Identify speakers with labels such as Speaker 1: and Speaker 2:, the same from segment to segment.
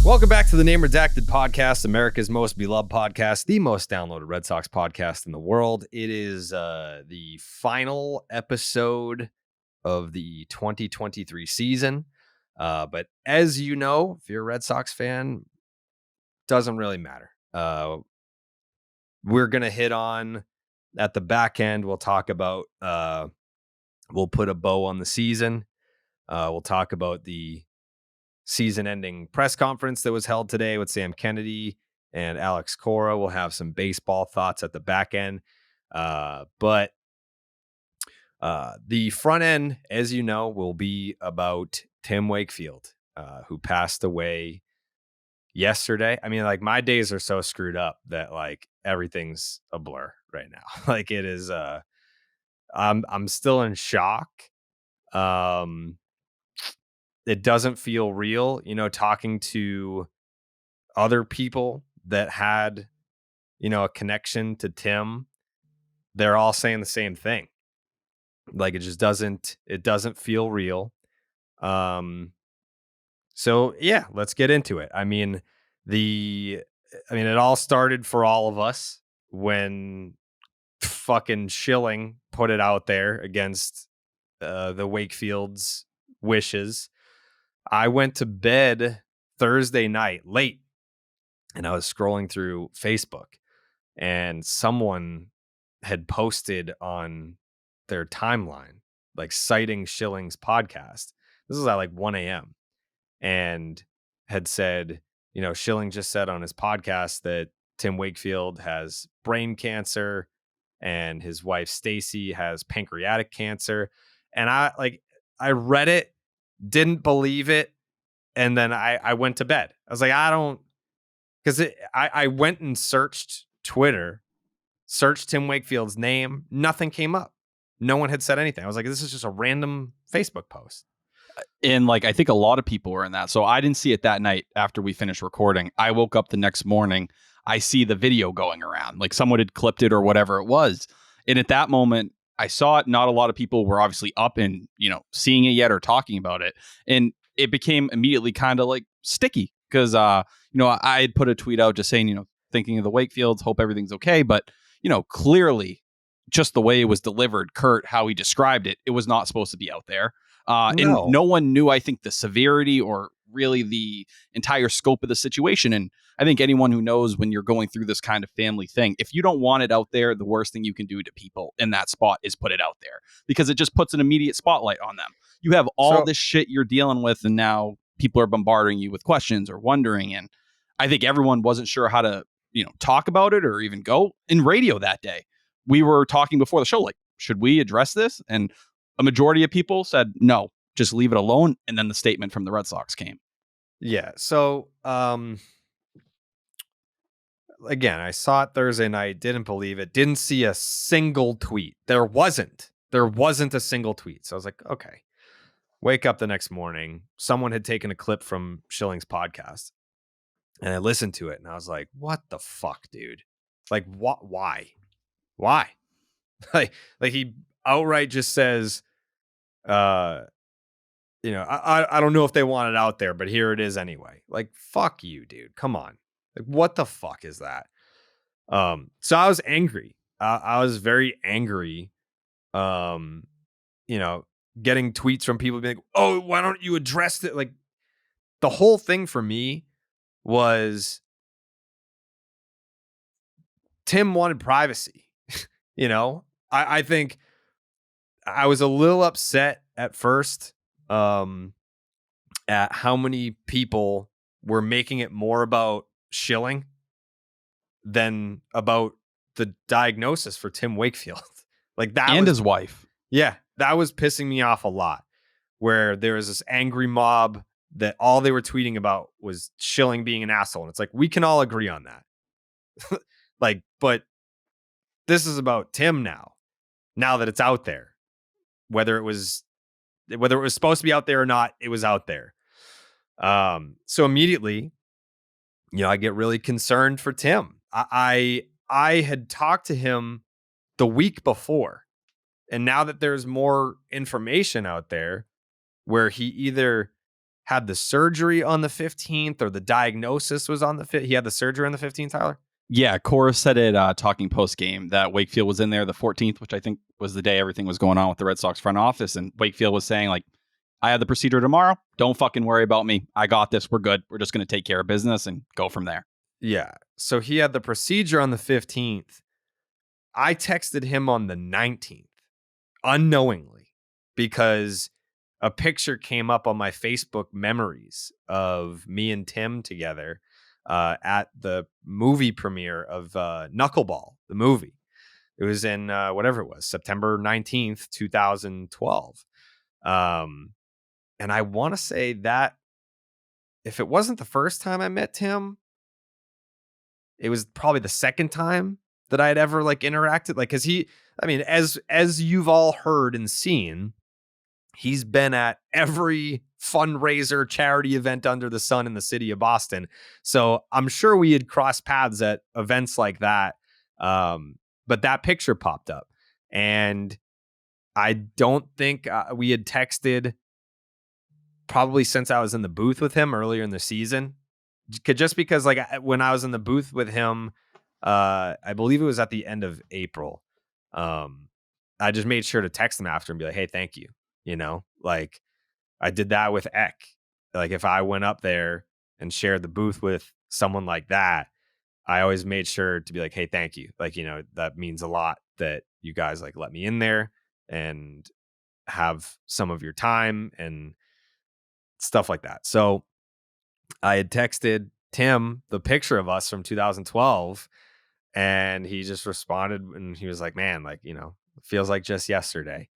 Speaker 1: Welcome back to the Name Redacted podcast, America's most beloved podcast, the most downloaded Red Sox podcast in the world. It is the final episode of the 2023 season. But as you know, if you're a Red Sox fan, doesn't really matter. We're going to hit on at the back end. We'll talk about, we'll put a bow on the season. We'll talk about the season-ending press conference that was held today with Sam Kennedy and Alex Cora. We'll have some baseball thoughts at the back end. But the front end, as you know, will be about Tim Wakefield, who passed away yesterday. I mean, like, my days are so screwed up that like everything's a blur right now. Like, it is I'm still in shock. It doesn't feel real, talking to other people that had, a connection to Tim. They're all saying the same thing. Like, it just doesn't feel real. So yeah, let's get into it. I mean, it all started for all of us when fucking Schilling put it out there against the Wakefield's wishes. I went to bed Thursday night late and I was scrolling through Facebook and someone had posted on their timeline, like citing Schilling's podcast. This was at like 1 a.m. and had said, Schilling just said on his podcast that Tim Wakefield has brain cancer and his wife Stacy has pancreatic cancer. And I read it, didn't believe it, and then I went to bed. I was like, I went and searched Twitter, searched Tim Wakefield's name, nothing came up. No one had said anything. I was like, this is just a random Facebook post.
Speaker 2: And I think a lot of people were in that. So I didn't see it that night after we finished recording. I woke up the next morning. I see the video going around, like someone had clipped it or whatever it was. And at that moment, I saw it. Not a lot of people were obviously up and, seeing it yet or talking about it. And it became immediately kind of like sticky because, I had put a tweet out just saying, thinking of the Wakefields, hope everything's okay. But, clearly just the way it was delivered, Kurt, how he described it, it was not supposed to be out there. And no one knew, I think, the severity or really the entire scope of the situation. And I think anyone who knows when you're going through this kind of family thing, if you don't want it out there, the worst thing you can do to people in that spot is put it out there because it just puts an immediate spotlight on them. You have all this shit you're dealing with, and now people are bombarding you with questions or wondering. And I think everyone wasn't sure how to, talk about it or even go. In radio that day, we were talking before the show, like, should we address this? And a majority of people said, no, just leave it alone. And then the statement from the Red Sox came.
Speaker 1: Yeah. So, again, I saw it Thursday night, didn't believe it, didn't see a single tweet. There wasn't a single tweet. So I was like, okay, wake up the next morning. Someone had taken a clip from Schilling's podcast and I listened to it and I was like, what the fuck, dude? Like, what? Why? like he outright just says, I don't know if they want it out there, but here it is anyway. Like, fuck you, dude. Come on. Like, what the fuck is that? So I was angry. I was very angry. Getting tweets from people being like, oh, why don't you address it? Like, the whole thing for me was Tim wanted privacy. I think I was a little upset at first at how many people were making it more about Schilling than about the diagnosis for Tim Wakefield. Like, that
Speaker 2: and his wife.
Speaker 1: Yeah, that was pissing me off a lot, where there was this angry mob that all they were tweeting about was Schilling being an asshole. And it's like, we can all agree on that. But this is about Tim now that it's out there. Whether it was supposed to be out there or not, it was out there. So immediately, I get really concerned for Tim. I had talked to him the week before, and now that there's more information out there where he either had the surgery on the 15th, or the diagnosis was on the 5th. He had the surgery on the 15th, Tyler?
Speaker 2: Yeah, Cora said it talking post game that Wakefield was in there the 14th, which I think was the day everything was going on with the Red Sox front office. And Wakefield was saying, like, I have the procedure tomorrow. Don't fucking worry about me. I got this. We're good. We're just going to take care of business and go from there.
Speaker 1: Yeah. So he had the procedure on the 15th. I texted him on the 19th unknowingly because a picture came up on my Facebook memories of me and Tim together at the movie premiere of Knuckleball, the movie. It was in whatever it was, September 19th, 2012. And I want to say that if it wasn't the first time I met Tim, it was probably the second time that I had ever like interacted. Like, cause as you've all heard and seen, he's been at every fundraiser, charity event under the sun in the city of Boston. So I'm sure we had crossed paths at events like that. But that picture popped up, and I don't think we had texted probably since I was in the booth with him earlier in the season. Just because, like, when I was in the booth with him, I believe it was at the end of April. I just made sure to text him after and be like, "Hey, thank you." You know, like I did that with Eck. Like if I went up there and shared the booth with someone like that, I always made sure to be like, "Hey, thank you." Like, you know, that means a lot that you guys like let me in there and have some of your time and stuff like that. So I had texted Tim the picture of us from 2012, and he just responded and he was like, "Man, like, you know, it feels like just yesterday."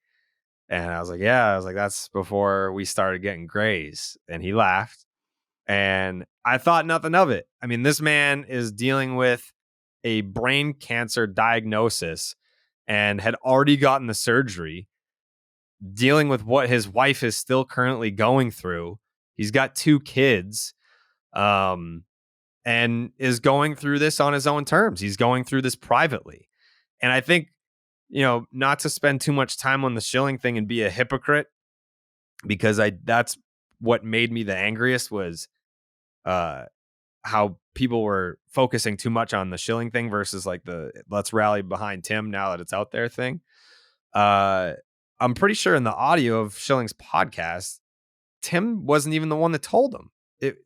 Speaker 1: And I was like, "Yeah." I was like, "That's before we started getting grays." And he laughed, and I thought nothing of it. I mean, this man is dealing with a brain cancer diagnosis and had already gotten the surgery, dealing with what his wife is still currently going through. He's got 2 kids. And is going through this on his own terms. He's going through this privately. And I think, you know, not to spend too much time on the Schilling thing and be a hypocrite, because that's what made me the angriest was how people were focusing too much on the Schilling thing versus like the let's rally behind Tim now that it's out there thing. I'm pretty sure in the audio of Schilling's podcast, Tim wasn't even the one that told him.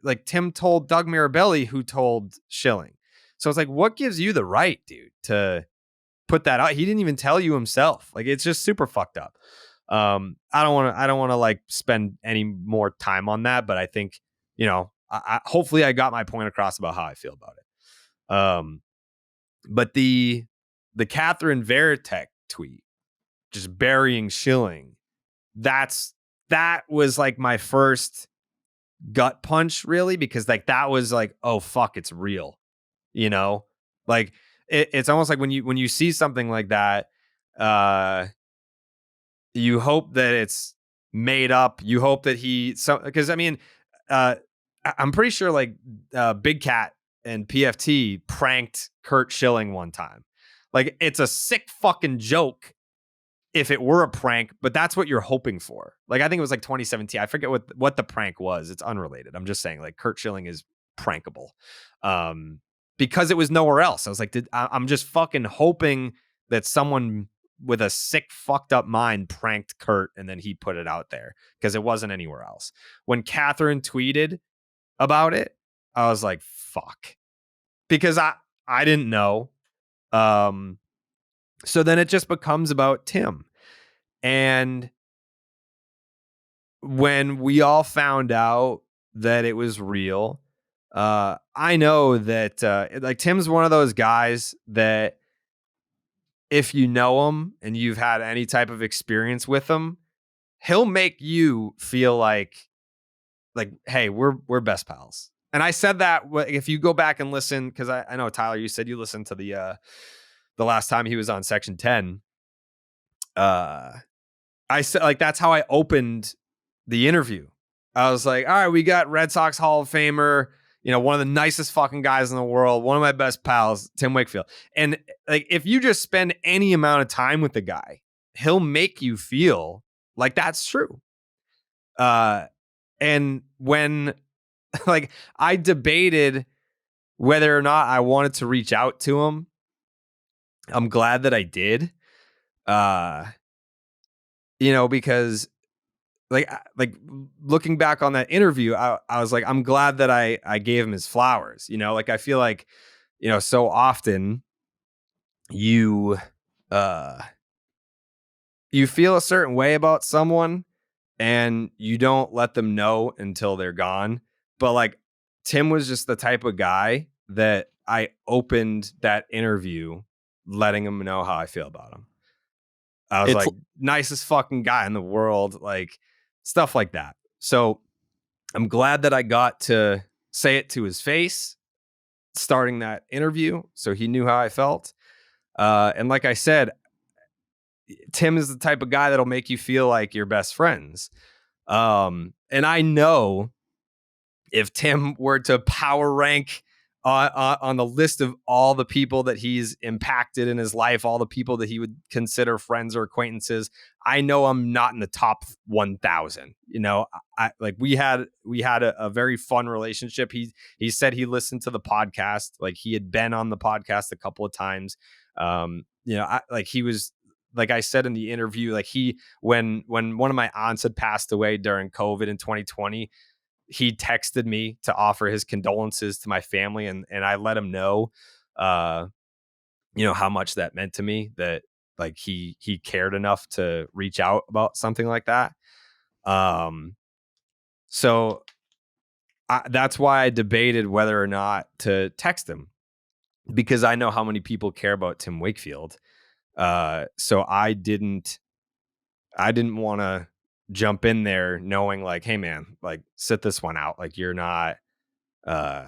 Speaker 1: Like Tim told Doug Mirabelli, who told Schilling. So it's like, what gives you the right, dude, to put that out? He didn't even tell you himself. Like, it's just super fucked up. I don't want to like spend any more time on that, but I think, you know, hopefully I got my point across about how I feel about it. But the Catherine Veritek tweet, just burying Schilling, that was like my first gut punch, really, because like that was like, oh fuck, it's real, you know. Like it's almost like when you see something like that, you hope that it's made up. You hope that because I mean, I'm pretty sure like Big Cat and PFT pranked Kurt Schilling one time. Like it's a sick fucking joke if it were a prank, but that's what you're hoping for. Like, I think it was like 2017. I forget what the prank was. It's unrelated. I'm just saying, like, Kurt Schilling is prankable because it was nowhere else. I was like, I'm just fucking hoping that someone with a sick, fucked up mind pranked Kurt and then he put it out there because it wasn't anywhere else. When Catherine tweeted about it, I was like, fuck, because I didn't know. So then it just becomes about Tim. And when we all found out that it was real, I know that like Tim's one of those guys that if you know him and you've had any type of experience with him, he'll make you feel like, hey, we're best pals. And I said that if you go back and listen, because I know, Tyler, you said you listened to the last time he was on Section 10. I said, like, that's how I opened the interview. I was like, all right, we got Red Sox Hall of Famer, you know, one of the nicest fucking guys in the world, one of my best pals, Tim Wakefield. And like, if you just spend any amount of time with the guy, he'll make you feel like that's true. And when like I debated whether or not I wanted to reach out to him, I'm glad that I did. Uh, because like looking back on that interview, I was like, I'm glad that I gave him his flowers. Like I feel like, so often you uh you feel a certain way about someone and you don't let them know until they're gone. But like Tim was just the type of guy that I opened that interview letting him know how I feel about him. I was
Speaker 2: It's
Speaker 1: like, nicest fucking guy in the world, like stuff like that. So I'm glad that I got to say it to his face starting that interview so he knew how I felt. And like I said, Tim is the type of guy that'll make you feel like you're best friends. And I know if Tim were to power rank on the list of all the people that he's impacted in his life, all the people that he would consider friends or acquaintances, I know I'm not in the top 1,000. I like we had a very fun relationship. He said he listened to the podcast, like he had been on the podcast a couple of times. Like he was, like I said in the interview, like when one of my aunts had passed away during COVID in 2020, he texted me to offer his condolences to my family, and I let him know how much that meant to me, that like he cared enough to reach out about something like that. So that's why I debated whether or not to text him, because I know how many people care about Tim Wakefield. So I didn't want to jump in there knowing like, hey man, like sit this one out, like you're not uh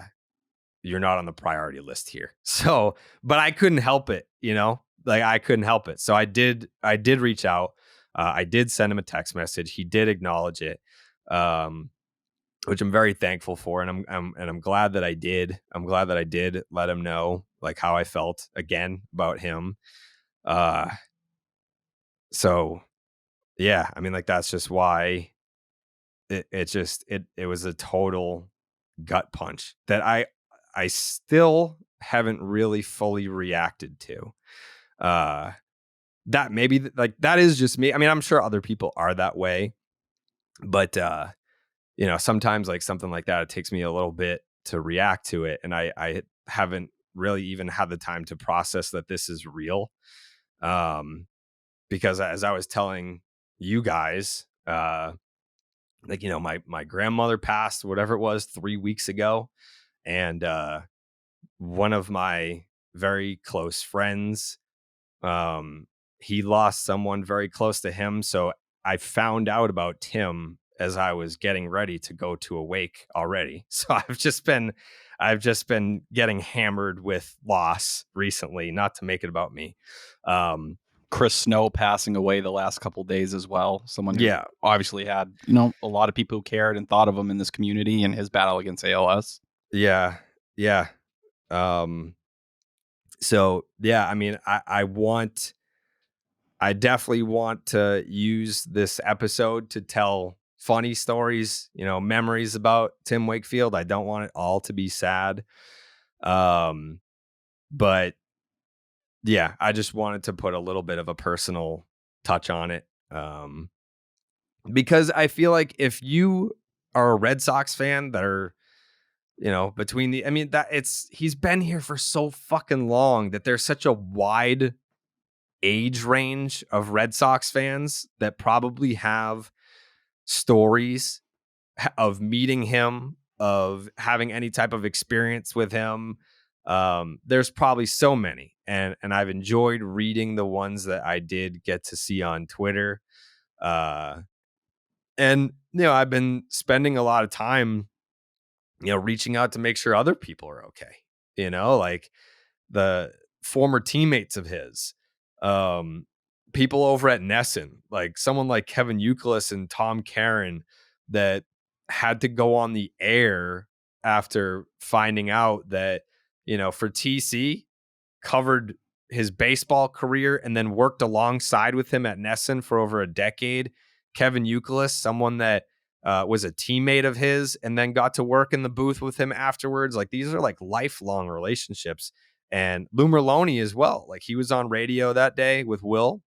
Speaker 1: on the priority list here. So, but I couldn't help it, like I couldn't help it. So I did reach out. I did send him a text message. He did acknowledge it, which I'm very thankful for. And I'm glad that I did. I'm glad that I did let him know like how I felt again about him. So yeah, I mean, like, that's just why it was a total gut punch that I still haven't really fully reacted to. Uh, that maybe like that is just me. I mean, I'm sure other people are that way, but sometimes like something like that, it takes me a little bit to react to it, and I haven't really even had the time to process that this is real. Because as I was telling you guys, like my grandmother passed, whatever it was, 3 weeks ago, and one of my very close friends, um he lost someone very close to him. So I found out about Tim as I was getting ready to go to a wake already. So I've just been getting hammered with loss recently, not to make it about me.
Speaker 2: Chris Snow passing away the last couple of days as well. Someone who
Speaker 1: Yeah.
Speaker 2: obviously had, a lot of people who cared and thought of him in this community and his battle against ALS.
Speaker 1: Yeah. Yeah. Um so yeah, I mean, I definitely want to use this episode to tell funny stories, memories about Tim Wakefield. I don't want it all to be sad. But yeah, I just wanted to put a little bit of a personal touch on it. Because I feel like if you are a Red Sox fan that are, between I mean, he's been here for so fucking long that there's such a wide age range of Red Sox fans that probably have stories of meeting him, of having any type of experience with him. There's probably so many, and I've enjoyed reading the ones that I did get to see on Twitter. And I've been spending a lot of time, reaching out to make sure other people are okay. Like the former teammates of his, people over at Nesson, like someone like Kevin Youkilis and Tom Caron that had to go on the air after finding out that, for TC, covered his baseball career and then worked alongside with him at Nesson for over a decade. Kevin Youkilis, someone that was a teammate of his and then got to work in the booth with him afterwards. Like, these are like lifelong relationships. And Lou Merlone as well. Like, he was on radio that day with Will,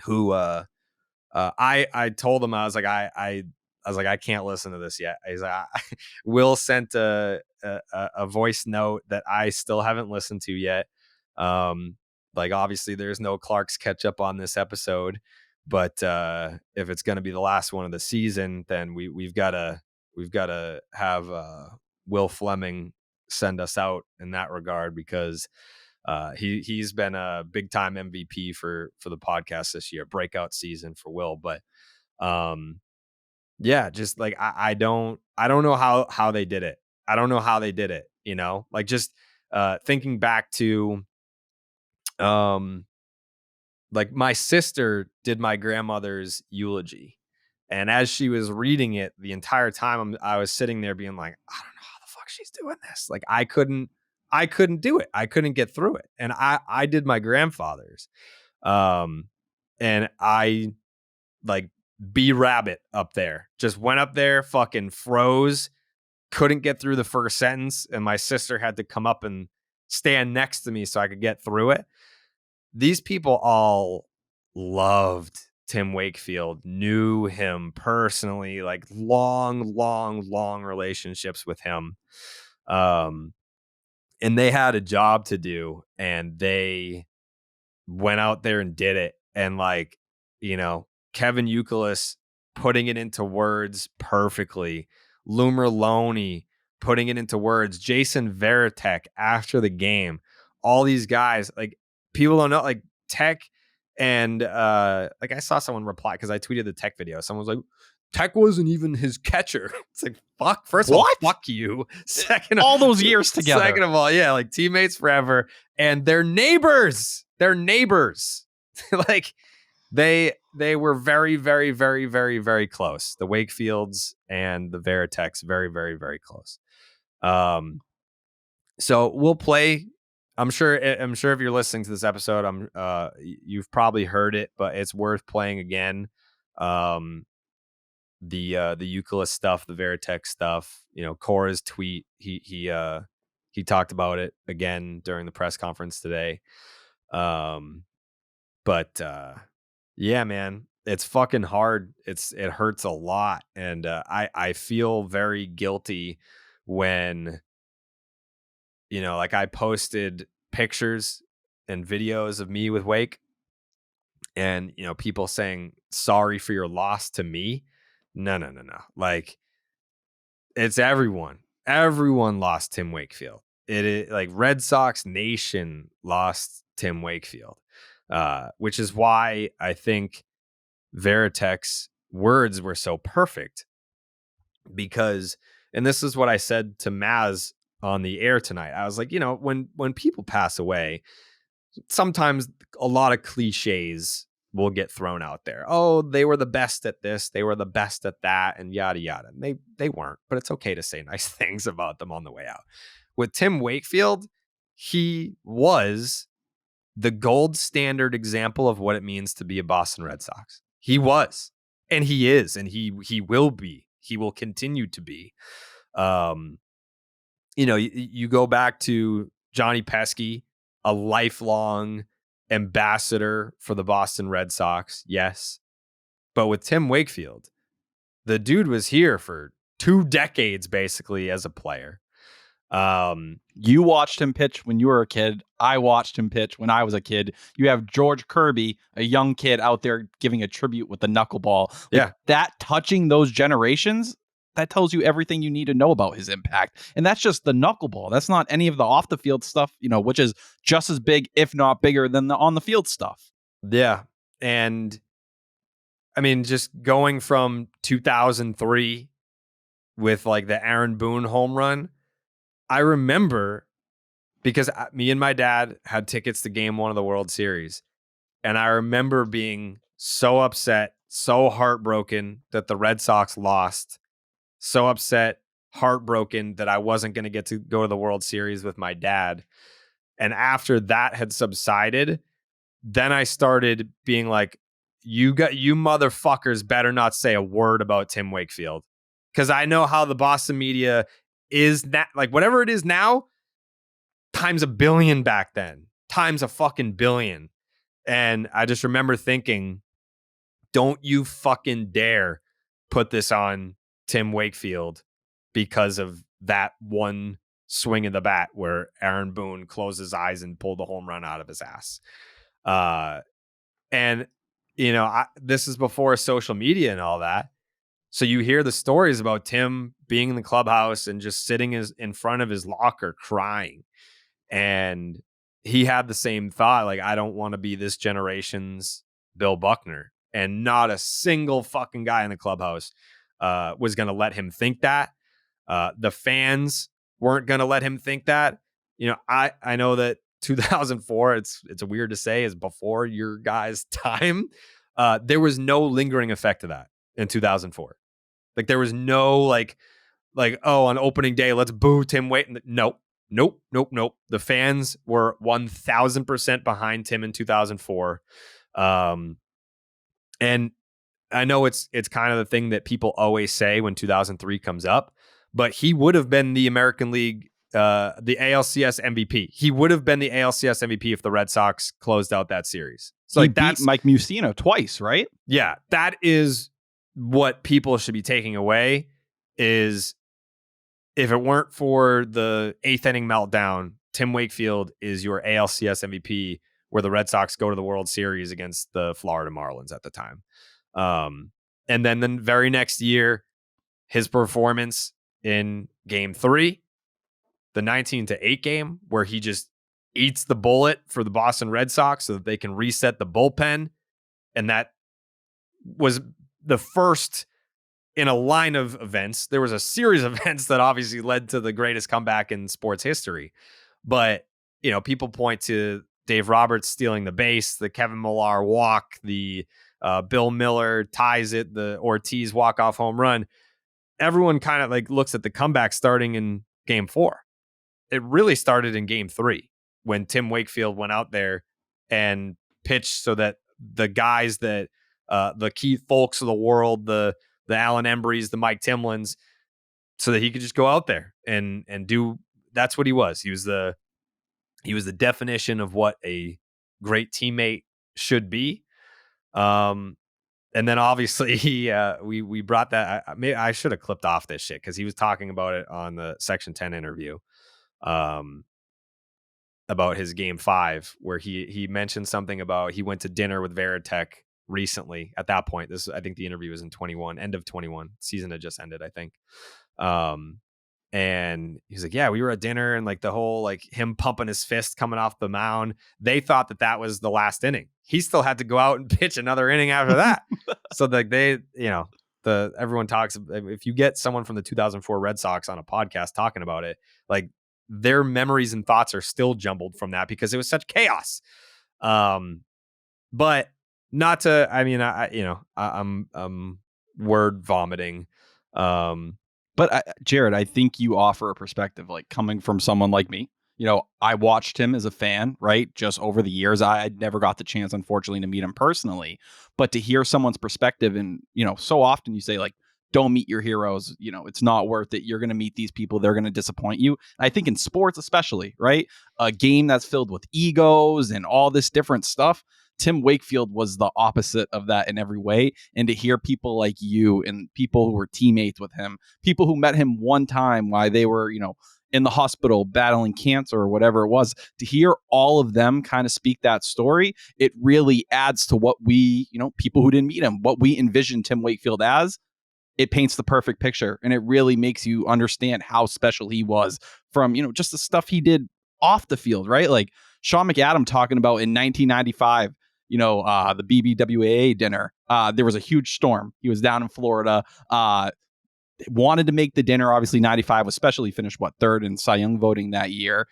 Speaker 1: who I told him, I was like, I was like, I can't listen to this yet. He's like, Will sent a voice note that I still haven't listened to yet. Like, obviously there's no Clark's catch up on this episode, but if it's going to be the last one of the season, then we've got to have Will Fleming send us out in that regard, because he's been a big time MVP for the podcast this year, breakout season for Will. But yeah, just like I don't know how they did it. I don't know how they did it, like, just thinking back to like, my sister did my grandmother's eulogy, and as she was reading it the entire time, I was sitting there being like, I don't know how the fuck she's doing this. Like, I couldn't do it. I couldn't get through it. And I did my grandfather's. And I, like, B Rabbit up there, just went up there, fucking froze, couldn't get through the first sentence. And my sister had to come up and stand next to me so I could get through it. These people all loved Tim Wakefield, knew him personally, like long relationships with him. And they had a job to do, and they went out there and did it. And, like, Kevin Youkilis putting it into words perfectly. Lou Merlone putting it into words. Jason Varitek after the game. All these guys, like, people don't know, like, Tech and like, I saw someone reply because I tweeted the Tech video. Someone was like, Tech wasn't even his catcher. It's like, fuck. First of all, fuck you. Second,
Speaker 2: all those years together.
Speaker 1: Second of all, yeah, like, teammates forever, and they're neighbors. They're neighbors. Like, they were very, very, very, very, very close. The Wakefields and the Veritechs, very, very, very close. So we'll play. I'm sure if you're listening to this episode, you've probably heard it, but it's worth playing again. The Euclid stuff, the Veritech stuff, Cora's tweet, he talked about it again during the press conference today. But yeah, man, it's fucking hard. It hurts a lot. And I feel very guilty when, like, I posted pictures and videos of me with Wake, and, people saying sorry for your loss to me. No. Like, it's everyone. Everyone lost Tim Wakefield. It is like Red Sox Nation lost Tim Wakefield, which is why I think Veritek's words were so perfect. Because, and this is what I said to Maz on the air tonight. I was like, when people pass away, sometimes a lot of cliches will get thrown out there. Oh, they were the best at this, they were the best at that, and yada yada. And they weren't, but it's okay to say nice things about them on the way out. With Tim Wakefield, he was the gold standard example of what it means to be a Boston Red Sox. He was, and he is, and he will be. He will continue to be. You go back to Johnny Pesky, a lifelong ambassador for the Boston Red Sox. Yes. But with Tim Wakefield, the dude was here for 2 decades, basically, as a player.
Speaker 2: You watched him pitch when you were a kid. I watched him pitch when I was a kid. You have George Kirby, a young kid out there giving a tribute with the knuckleball.
Speaker 1: Yeah.
Speaker 2: That touching those generations, that tells you everything you need to know about his impact. And that's just the knuckleball. That's not any of the off the field stuff, which is just as big, if not bigger, than the on the field stuff.
Speaker 1: Yeah. And I mean, just going from 2003 with, like, the Aaron Boone home run, I remember, because me and my dad had tickets to Game 1 of the World Series. And I remember being so upset, so heartbroken that the Red Sox lost, so upset, heartbroken that I wasn't going to get to go to the World Series with my dad. And after that had subsided, then I started being like, you motherfuckers better not say a word about Tim Wakefield, because I know how the Boston media is, that like whatever it is now times a billion back then, times a fucking billion. And I just remember thinking, don't you fucking dare put this on Tim Wakefield because of that one swing of the bat where Aaron Boone closed his eyes and pulled the home run out of his ass. And, this is before social media and all that. So you hear the stories about Tim being in the clubhouse and just sitting in front of his locker crying. And he had the same thought, like, I don't want to be this generation's Bill Buckner. And not a single fucking guy in the clubhouse was going to let him think that. The fans weren't going to let him think that. I know that 2004, it's weird to say, is before your guys' time. There was no lingering effect of that in 2004. Like, there was no like, oh, on opening day, let's boo Tim Wakefield. Nope. The fans were 1000% behind Tim in 2004. And I know it's kind of the thing that people always say when 2003 comes up, but he would have been the American League, the ALCS MVP. He would have been the ALCS MVP if the Red Sox closed out that series. So
Speaker 2: he beat Mike Mussina twice, right?
Speaker 1: Yeah, that is what people should be taking away. Is if it weren't for the 8th inning meltdown, Tim Wakefield is your ALCS MVP, where the Red Sox go to the World Series against the Florida Marlins at the time. And then the very next year, his performance in Game 3, the 19-8 game, where he just eats the bullet for the Boston Red Sox so that they can reset the bullpen. And that was the first in a line of events. There was a series of events that obviously led to the greatest comeback in sports history. But, people point to Dave Roberts stealing the base, the Kevin Millar walk, the Bill Miller ties it, the Ortiz walk-off home run. Everyone kind of like looks at the comeback starting in Game 4. It really started in Game 3 when Tim Wakefield went out there and pitched so that the guys that the Keith Folks of the world, the Alan Embrys, the Mike Timlins, so that he could just go out there and do. That's what he was. He was the definition of what a great teammate should be. And then obviously we brought that. I should have clipped off this shit because he was talking about it on the Section 10 interview. About his Game 5, where he mentioned something about he went to dinner with Veritech recently. At that point, I think the interview was in 21, end of 21. Season had just ended, I think. And he's like, yeah, we were at dinner, and like the whole like him pumping his fist coming off the mound, they thought that was the last inning. He still had to go out and pitch another inning after that. So like everyone talks, if you get someone from the 2004 Red Sox on a podcast talking about it, like their memories and thoughts are still jumbled from that because it was such chaos. But not to, I'm word vomiting.
Speaker 2: But Jared, I think you offer a perspective, like coming from someone like me. I watched him as a fan, right? Just over the years, I never got the chance, unfortunately, to meet him personally. But to hear someone's perspective, and so often you say like, don't meet your heroes. It's not worth it. You're going to meet these people. They're going to disappoint you. I think in sports, especially, right? A game that's filled with egos and all this different stuff. Tim Wakefield was the opposite of that in every way. And to hear people like you and people who were teammates with him, people who met him one time while they were, in the hospital battling cancer or whatever it was, to hear all of them kind of speak that story, it really adds to what we, people who didn't meet him, what we envisioned Tim Wakefield as. It paints the perfect picture, and it really makes you understand how special he was from, just the stuff he did off the field, right? Like Sean McAdam talking about in 1995, the BBWAA dinner. There was a huge storm. He was down in Florida, wanted to make the dinner. Obviously, 95 was especially finished, third in Cy Young voting that year.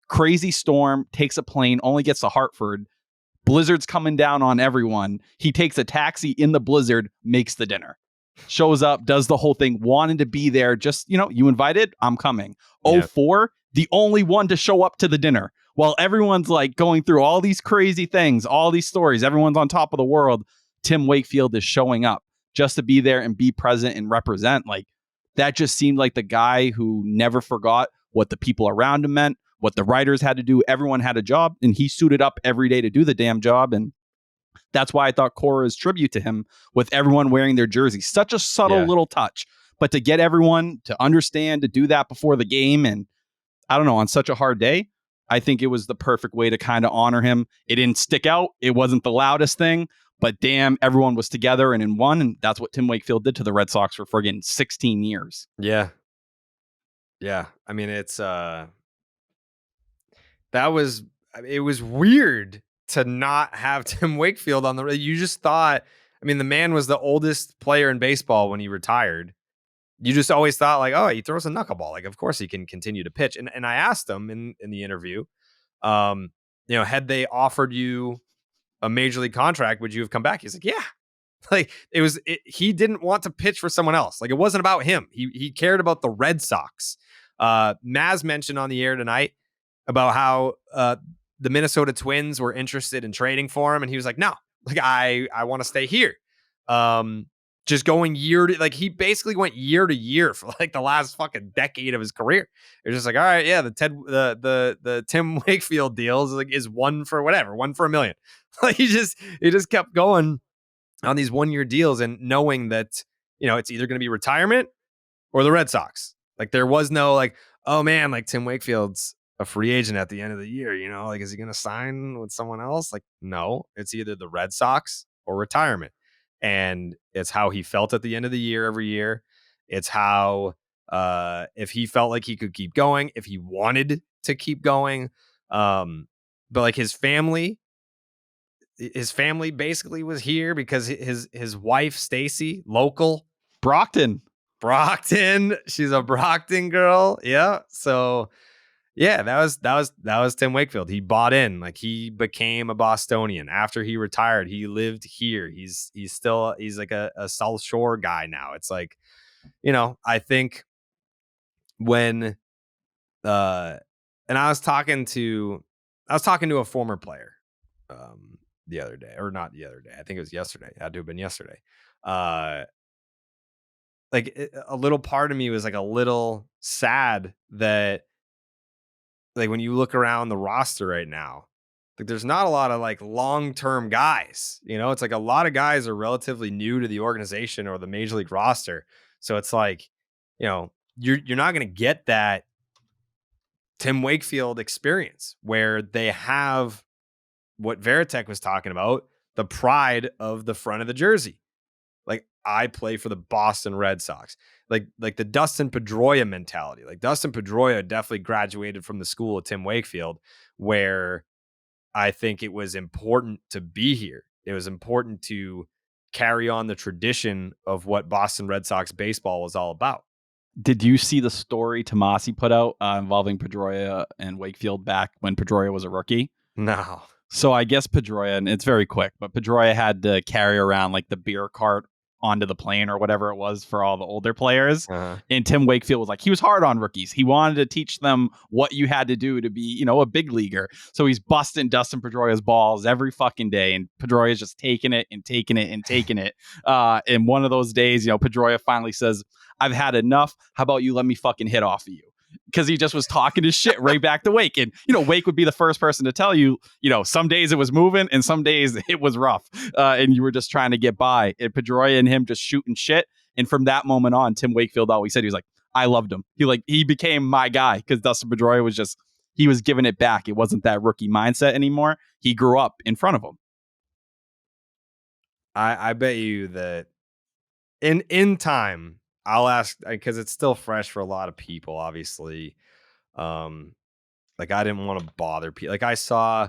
Speaker 2: Crazy storm, takes a plane, only gets to Hartford. Blizzard's coming down on everyone. He takes a taxi in the blizzard, makes the dinner. Shows up, does the whole thing, wanted to be there. Just, you invited, I'm coming.
Speaker 1: Yeah.
Speaker 2: 04, the only one to show up to the dinner. While everyone's like going through all these crazy things, all these stories, everyone's on top of the world. Tim Wakefield is showing up just to be there and be present and represent. Like, that just seemed like the guy who never forgot what the people around him meant, what the writers had to do. Everyone had a job, and he suited up every day to do the damn job. And that's why I thought Cora's tribute to him, with everyone wearing their jersey, such a subtle
Speaker 1: Yeah.
Speaker 2: little touch. But to get everyone to understand, to do that before the game, and I don't know, on such a hard day, I think it was the perfect way to kind of honor him. It didn't stick out. It wasn't the loudest thing, but damn, everyone was together and in one. And that's what Tim Wakefield did to the Red Sox for friggin' 16 years.
Speaker 1: Yeah. Yeah. I mean, that was, it was weird to not have Tim Wakefield on the, you just thought, I mean, the man was the oldest player in baseball when he retired. You just always thought like, oh, he throws a knuckleball. Like, of course he can continue to pitch. And I asked him in the interview, had they offered you a major league contract, would you have come back? He's like, yeah. Like he didn't want to pitch for someone else. Like, it wasn't about him. He cared about the Red Sox. Maz mentioned on the air tonight about how the Minnesota Twins were interested in trading for him, and he was like, no, like I want to stay here. Just going he basically went year to year for like the last fucking decade of his career. It was just like, all right, yeah, the Tim Wakefield deal is one for $1 million. Like he just kept going on these 1 year deals, and knowing that, it's either going to be retirement or the Red Sox. Like, there was no like, oh man, like Tim Wakefield's a free agent at the end of the year, like, is he going to sign with someone else? Like, no, it's either the Red Sox or retirement. And it's how he felt at the end of the year every year. It's how, if he felt like he could keep going, if he wanted to keep going. But like his family basically was here because his wife, Stacy, local
Speaker 2: Brockton,
Speaker 1: she's a Brockton girl. Yeah. So yeah, that was Tim Wakefield. He bought in, like he became a Bostonian after he retired. He lived here. He's like a South Shore guy now. It's like, I think when and I was talking to a former player the other day, or not the other day. I think it was yesterday. It had to have been yesterday. A little part of me was like a little sad that, like, when you look around the roster right now, like there's not a lot of like long-term guys. It's like a lot of guys are relatively new to the organization or the major league roster. So it's like, you're not going to get that Tim Wakefield experience where they have what Veritek was talking about, the pride of the front of the jersey. Like, I play for the Boston Red Sox. Like the Dustin Pedroia mentality. Like, Dustin Pedroia definitely graduated from the school of Tim Wakefield, where I think it was important to be here. It was important to carry on the tradition of what Boston Red Sox baseball was all about.
Speaker 2: did you see the story Tomasi put out involving Pedroia and Wakefield back when Pedroia was a rookie?
Speaker 1: No.
Speaker 2: So I guess Pedroia, and it's very quick, but Pedroia had to carry around like the beer cart onto the plane or whatever it was for all the older players.
Speaker 1: Uh-huh.
Speaker 2: And Tim Wakefield was like, he was hard on rookies. He wanted to teach them what you had to do to be, a big leaguer. So he's busting Dustin Pedroia's balls every fucking day. And Pedroia's just taking it and taking it and taking it. And one of those days, Pedroia finally says, I've had enough. How about you let me fucking hit off of you? Because he just was talking his shit right back to Wake. And, Wake would be the first person to tell you, some days it was moving and some days it was rough. And you were just trying to get by. And Pedroia and him just shooting shit. And from that moment on, Tim Wakefield always said, he was like, I loved him. He became my guy because Dustin Pedroia he was giving it back. It wasn't that rookie mindset anymore. He grew up in front of him.
Speaker 1: I bet you that in time, I'll ask, because it's still fresh for a lot of people, obviously. Like, I didn't want to bother people. Like, I saw,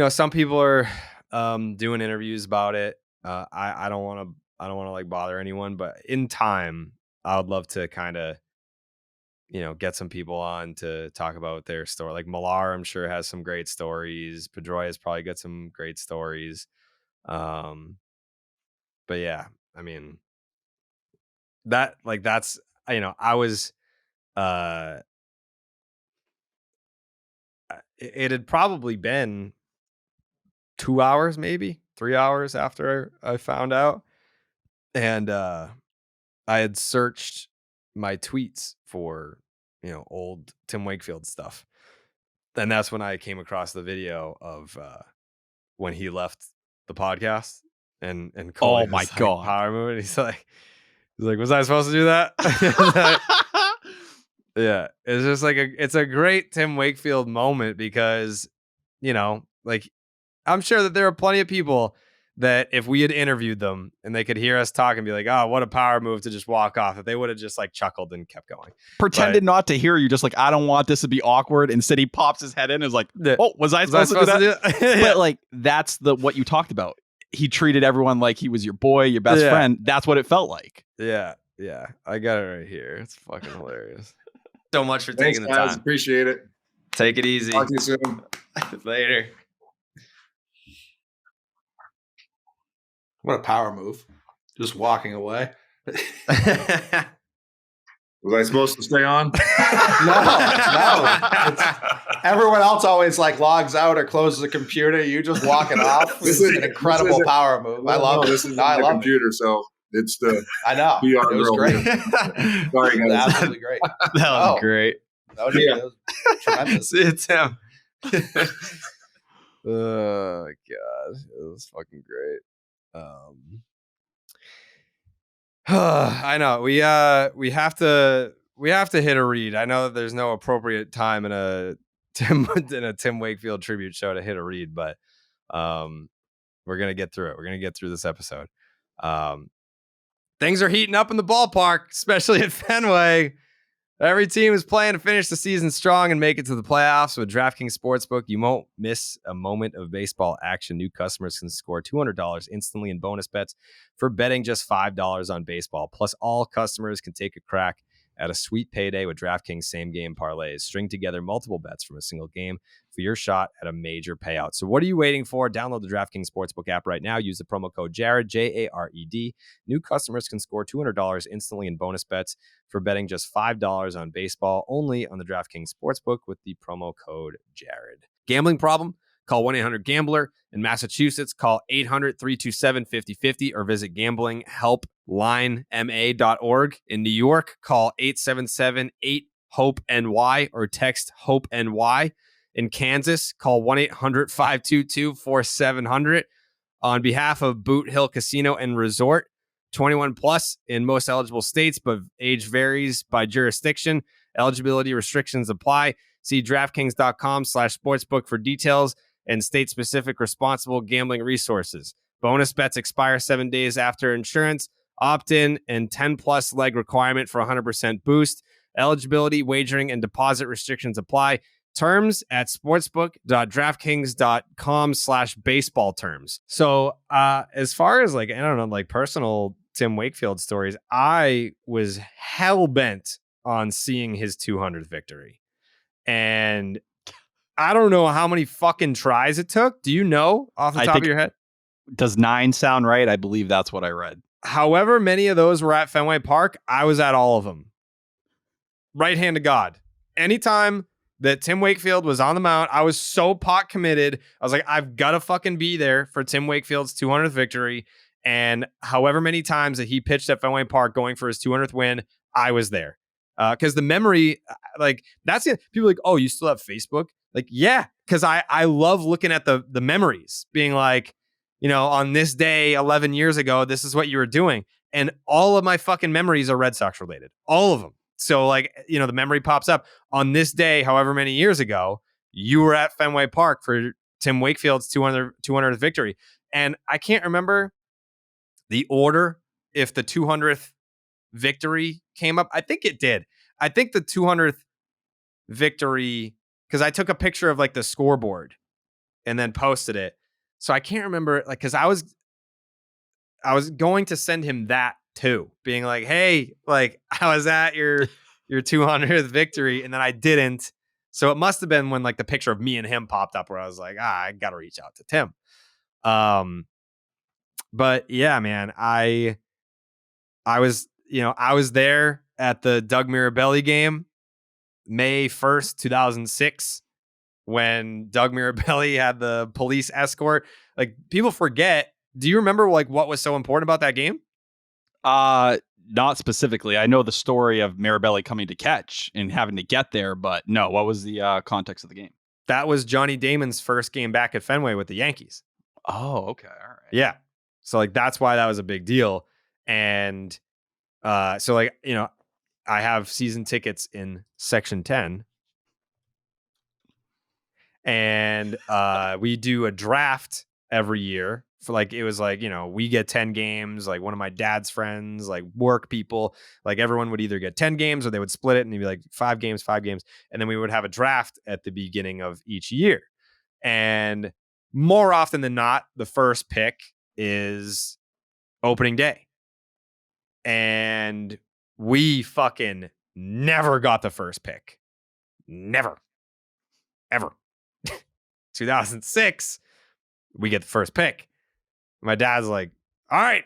Speaker 1: some people are doing interviews about it. I don't want to like bother anyone, but in time, I would love to kind of, get some people on to talk about their story. Like Millar, I'm sure, has some great stories. Pedroia's probably got some great stories. But yeah, I mean, that's, I was, uh it had probably been 2 hours maybe 3 hours after I found out. And I had searched my tweets for, old Tim Wakefield stuff. And that's when I came across the video of when he left the podcast and Cole
Speaker 2: Oh
Speaker 1: was
Speaker 2: my
Speaker 1: like,
Speaker 2: God.
Speaker 1: power move. And he's like, was I supposed to do that? Yeah. It's just like it's a great Tim Wakefield moment because, like I'm sure that there are plenty of people that if we had interviewed them and they could hear us talk and be like, oh, what a power move to just walk off, that they would have just like chuckled and kept going.
Speaker 2: Pretended not to hear you, just like, I don't want this to be awkward. Instead, he pops his head in and is like, oh, was I supposed to do that?
Speaker 1: Yeah.
Speaker 2: But like, that's what you talked about. He treated everyone like he was your boy, your best friend. That's what it felt like.
Speaker 1: Yeah. Yeah. I got it right here. It's fucking hilarious. So much for taking the time.
Speaker 3: Appreciate it.
Speaker 1: Take it easy.
Speaker 3: Talk to you soon.
Speaker 1: Later.
Speaker 4: What a power move. Just walking away.
Speaker 3: Was I supposed to stay on?
Speaker 4: No. Everyone else always like logs out or closes the computer. You just walking off. This is an incredible power move. I love it.
Speaker 3: This is my computer, so it's the
Speaker 4: I know.
Speaker 3: PR
Speaker 4: it was great.
Speaker 3: Sorry, guys.
Speaker 4: Absolutely great.
Speaker 1: That was great.
Speaker 4: That was tremendous.
Speaker 1: See it, Tim. Oh my God. It was fucking great. I know we have to hit a read. I know that there's no appropriate time in a Tim Wakefield tribute show to hit a read, but we're gonna get through it. We're gonna get through this episode. Things are heating up in the ballpark, especially at Fenway. Every team is playing to finish the season strong and make it to the playoffs. With DraftKings Sportsbook, you won't miss a moment of baseball action. New customers can score $200 instantly in bonus bets for betting just $5 on baseball. Plus, all customers can take a crack at a sweet payday with DraftKings same-game parlays. String together multiple bets from a single game for your shot at a major payout. So what are you waiting for? Download the DraftKings Sportsbook app right now. Use the promo code Jared, Jared. New customers can score $200 instantly in bonus bets for betting just $5 on baseball, only on the DraftKings Sportsbook with the promo code Jared. Gambling problem? Call 1-800-GAMBLER. In Massachusetts, call 800-327-5050 or visit gamblinghelplinema.org. In New York, call 877-8-HOPE-NY or text HOPE-NY. In Kansas, call 1-800-522-4700. On behalf of Boot Hill Casino and Resort, 21 plus in most eligible states, but age varies by jurisdiction. Eligibility restrictions apply. See DraftKings.com/sportsbook for details and state-specific responsible gambling resources. Bonus bets expire 7 days after insurance, opt-in, and 10-plus leg requirement for 100% boost. Eligibility, wagering, and deposit restrictions apply. Terms at sportsbook.draftkings.com/baseball terms. So as far as like, I don't know, like personal Tim Wakefield stories, I was hell-bent on seeing his 200th victory. And I don't know how many fucking tries it took. Do you know off the top of your head?
Speaker 2: Does 9 sound right? I believe that's what I read.
Speaker 1: However many of those were at Fenway Park, I was at all of them. Right hand to God. Anytime that Tim Wakefield was on the mound, I was so pot committed. I was like, I've got to fucking be there for Tim Wakefield's 200th victory. And however many times that he pitched at Fenway Park going for his 200th win, I was there. Because the memory, like, that's it. People are like, oh, you still have Facebook? Like, yeah, because I love looking at the memories, being like, on this day 11 years ago, this is what you were doing. And all of my fucking memories are Red Sox related. All of them. So like, the memory pops up on this day, however many years ago, you were at Fenway Park for Tim Wakefield's 200th victory. And I can't remember the order if the 200th victory came up. I think it did. I think the 200th victory, because I took a picture of like the scoreboard and then posted it. So I can't remember, like, because I was going to send him that too, being like, hey, like I was at your 200th victory, and then I didn't. So it must have been when like the picture of me and him popped up where I was like, I got to reach out to Tim. But yeah, man, I was there at the Doug Mirabelli game, May 1st, 2006. when Doug Mirabelli had the police escort. Like, people forget. Do you remember like what was so important about that game?
Speaker 2: Not specifically. I know the story of Mirabelli coming to catch and having to get there, but no, what was the context of the game?
Speaker 1: That was Johnny Damon's first game back at Fenway with the Yankees.
Speaker 2: Oh, okay. All right.
Speaker 1: Yeah. So like that's why that was a big deal. And so like, you know, I have season tickets in section 10. And we do a draft every year for like, it was like, you know, we get 10 games, like one of my dad's friends, like work people, like everyone would either get 10 games or they would split it and it'd be like 5 games. And then we would have a draft at the beginning of each year. And more often than not, the first pick is opening day. And we fucking never got the first pick. Never. Ever. 2006, we get the first pick. My dad's like, all right,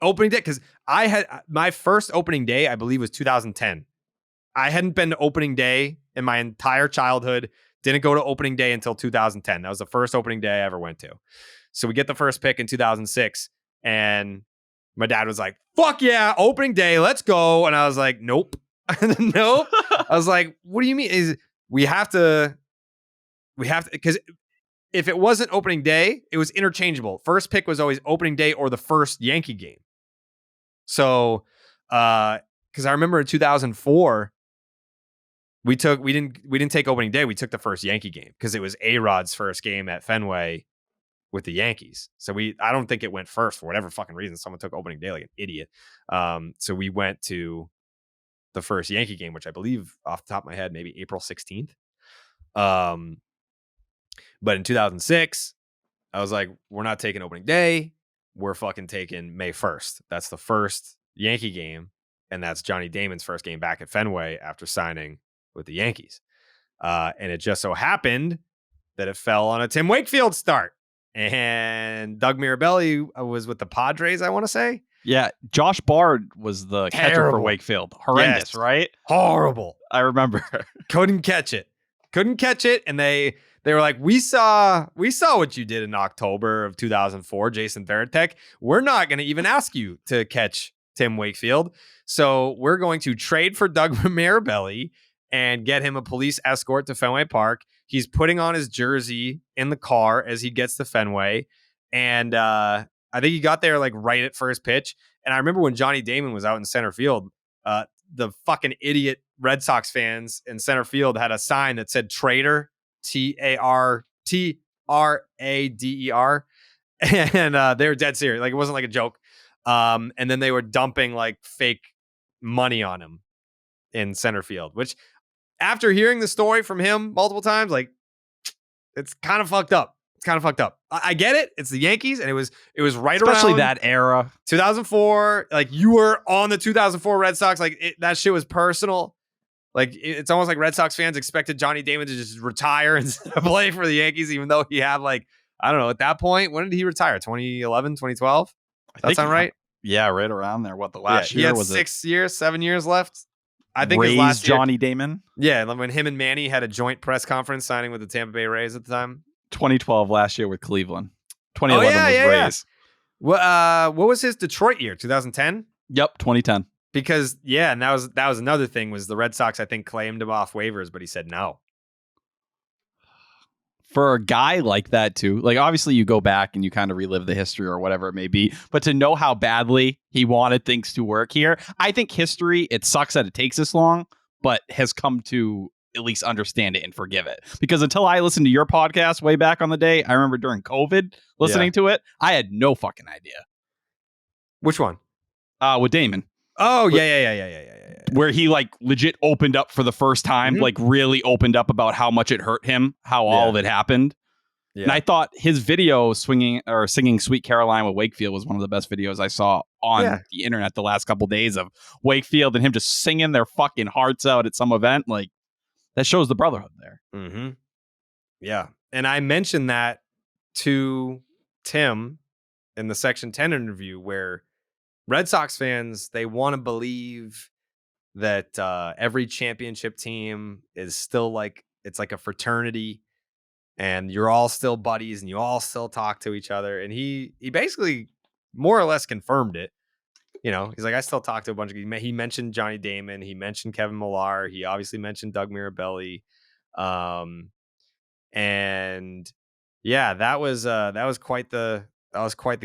Speaker 1: opening day. Because I had my first opening day, I believe, was 2010. I hadn't been to opening day in my entire childhood. Didn't go to opening day until 2010. That was the first opening day I ever went to. So we get the first pick in 2006. And my dad was like, fuck yeah, opening day, let's go. And I was like, nope. Nope. I was like, what do you mean? We have to, because if it wasn't opening day, it was interchangeable. First pick was always opening day or the first Yankee game. So, because I remember in 2004, we didn't take opening day. We took the first Yankee game because it was A-Rod's first game at Fenway with the Yankees. So I don't think it went first for whatever fucking reason. Someone took opening day like an idiot. So we went to the first Yankee game, which I believe off the top of my head, maybe April 16th. But in 2006, I was like, we're not taking opening day. We're fucking taking May 1st. That's the first Yankee game. And that's Johnny Damon's first game back at Fenway after signing with the Yankees. And it just so happened that it fell on a Tim Wakefield start. And Doug Mirabelli was with the Padres, I want to say.
Speaker 2: Yeah, Josh Bard was the catcher for Wakefield. Horrendous, right?
Speaker 1: Horrible.
Speaker 2: I remember.
Speaker 1: Couldn't catch it. And they were like, we saw what you did in October of 2004, Jason Veritek. We're not going to even ask you to catch Tim Wakefield. So we're going to trade for Doug Mirabelli and get him a police escort to Fenway Park. He's putting on his jersey in the car as he gets to Fenway. And I think he got there like right at first pitch. And I remember when Johnny Damon was out in center field, the fucking idiot Red Sox fans in center field had a sign that said traitor, TARTRADER. And they were dead serious. Like, it wasn't like a joke. And then they were dumping like fake money on him in center field, which after hearing the story from him multiple times, like, it's kind of fucked up. I get it. It's the Yankees, and it was right
Speaker 2: especially
Speaker 1: around
Speaker 2: that era,
Speaker 1: 2004. Like, you were on the 2004 Red Sox. Like, that shit was personal. Like, it's almost like Red Sox fans expected Johnny Damon to just retire and play for the Yankees, even though he had, like, I don't know, at that point, when did he retire? 2011, 2012? That sound right?
Speaker 2: Yeah, right around there. What, the last year?
Speaker 1: He had
Speaker 2: was
Speaker 1: 7 years left. I think
Speaker 2: Rays
Speaker 1: his last year,
Speaker 2: Johnny Damon.
Speaker 1: Yeah, when him and Manny had a joint press conference signing with the Tampa Bay Rays at the time.
Speaker 2: 2012 last year with Cleveland. 2011 was Rays.
Speaker 1: What was his Detroit year? 2010?
Speaker 2: Yep, 2010.
Speaker 1: Because and that was another thing, was the Red Sox, I think, claimed him off waivers, but he said no.
Speaker 2: For a guy like that too, like, obviously you go back and you kind of relive the history or whatever it may be, but to know how badly he wanted things to work here, I think history, it sucks that it takes this long, but has come to at least understand it and forgive it. Because until I listened to your podcast way back on the day, I remember during COVID listening to it, I had no fucking idea.
Speaker 1: Which one?
Speaker 2: With Damon.
Speaker 1: Oh, yeah.
Speaker 2: Where he like legit opened up for the first time, like really opened up about how much it hurt him, how all of it happened. Yeah. And I thought his video singing Sweet Caroline with Wakefield was one of the best videos I saw on the internet the last couple days, of Wakefield and him just singing their fucking hearts out at some event. Like, that shows the brotherhood there.
Speaker 1: Mm-hmm. Yeah. And I mentioned that to Tim in the Section 10 interview, where Red Sox fans, they want to believe that every championship team is still like, it's like a fraternity, and you're all still buddies and you all still talk to each other. And he basically more or less confirmed it. You know, he's like, I still talk to a bunch of, he mentioned Johnny Damon. He mentioned Kevin Millar. He obviously mentioned Doug Mirabelli. And yeah, that was quite the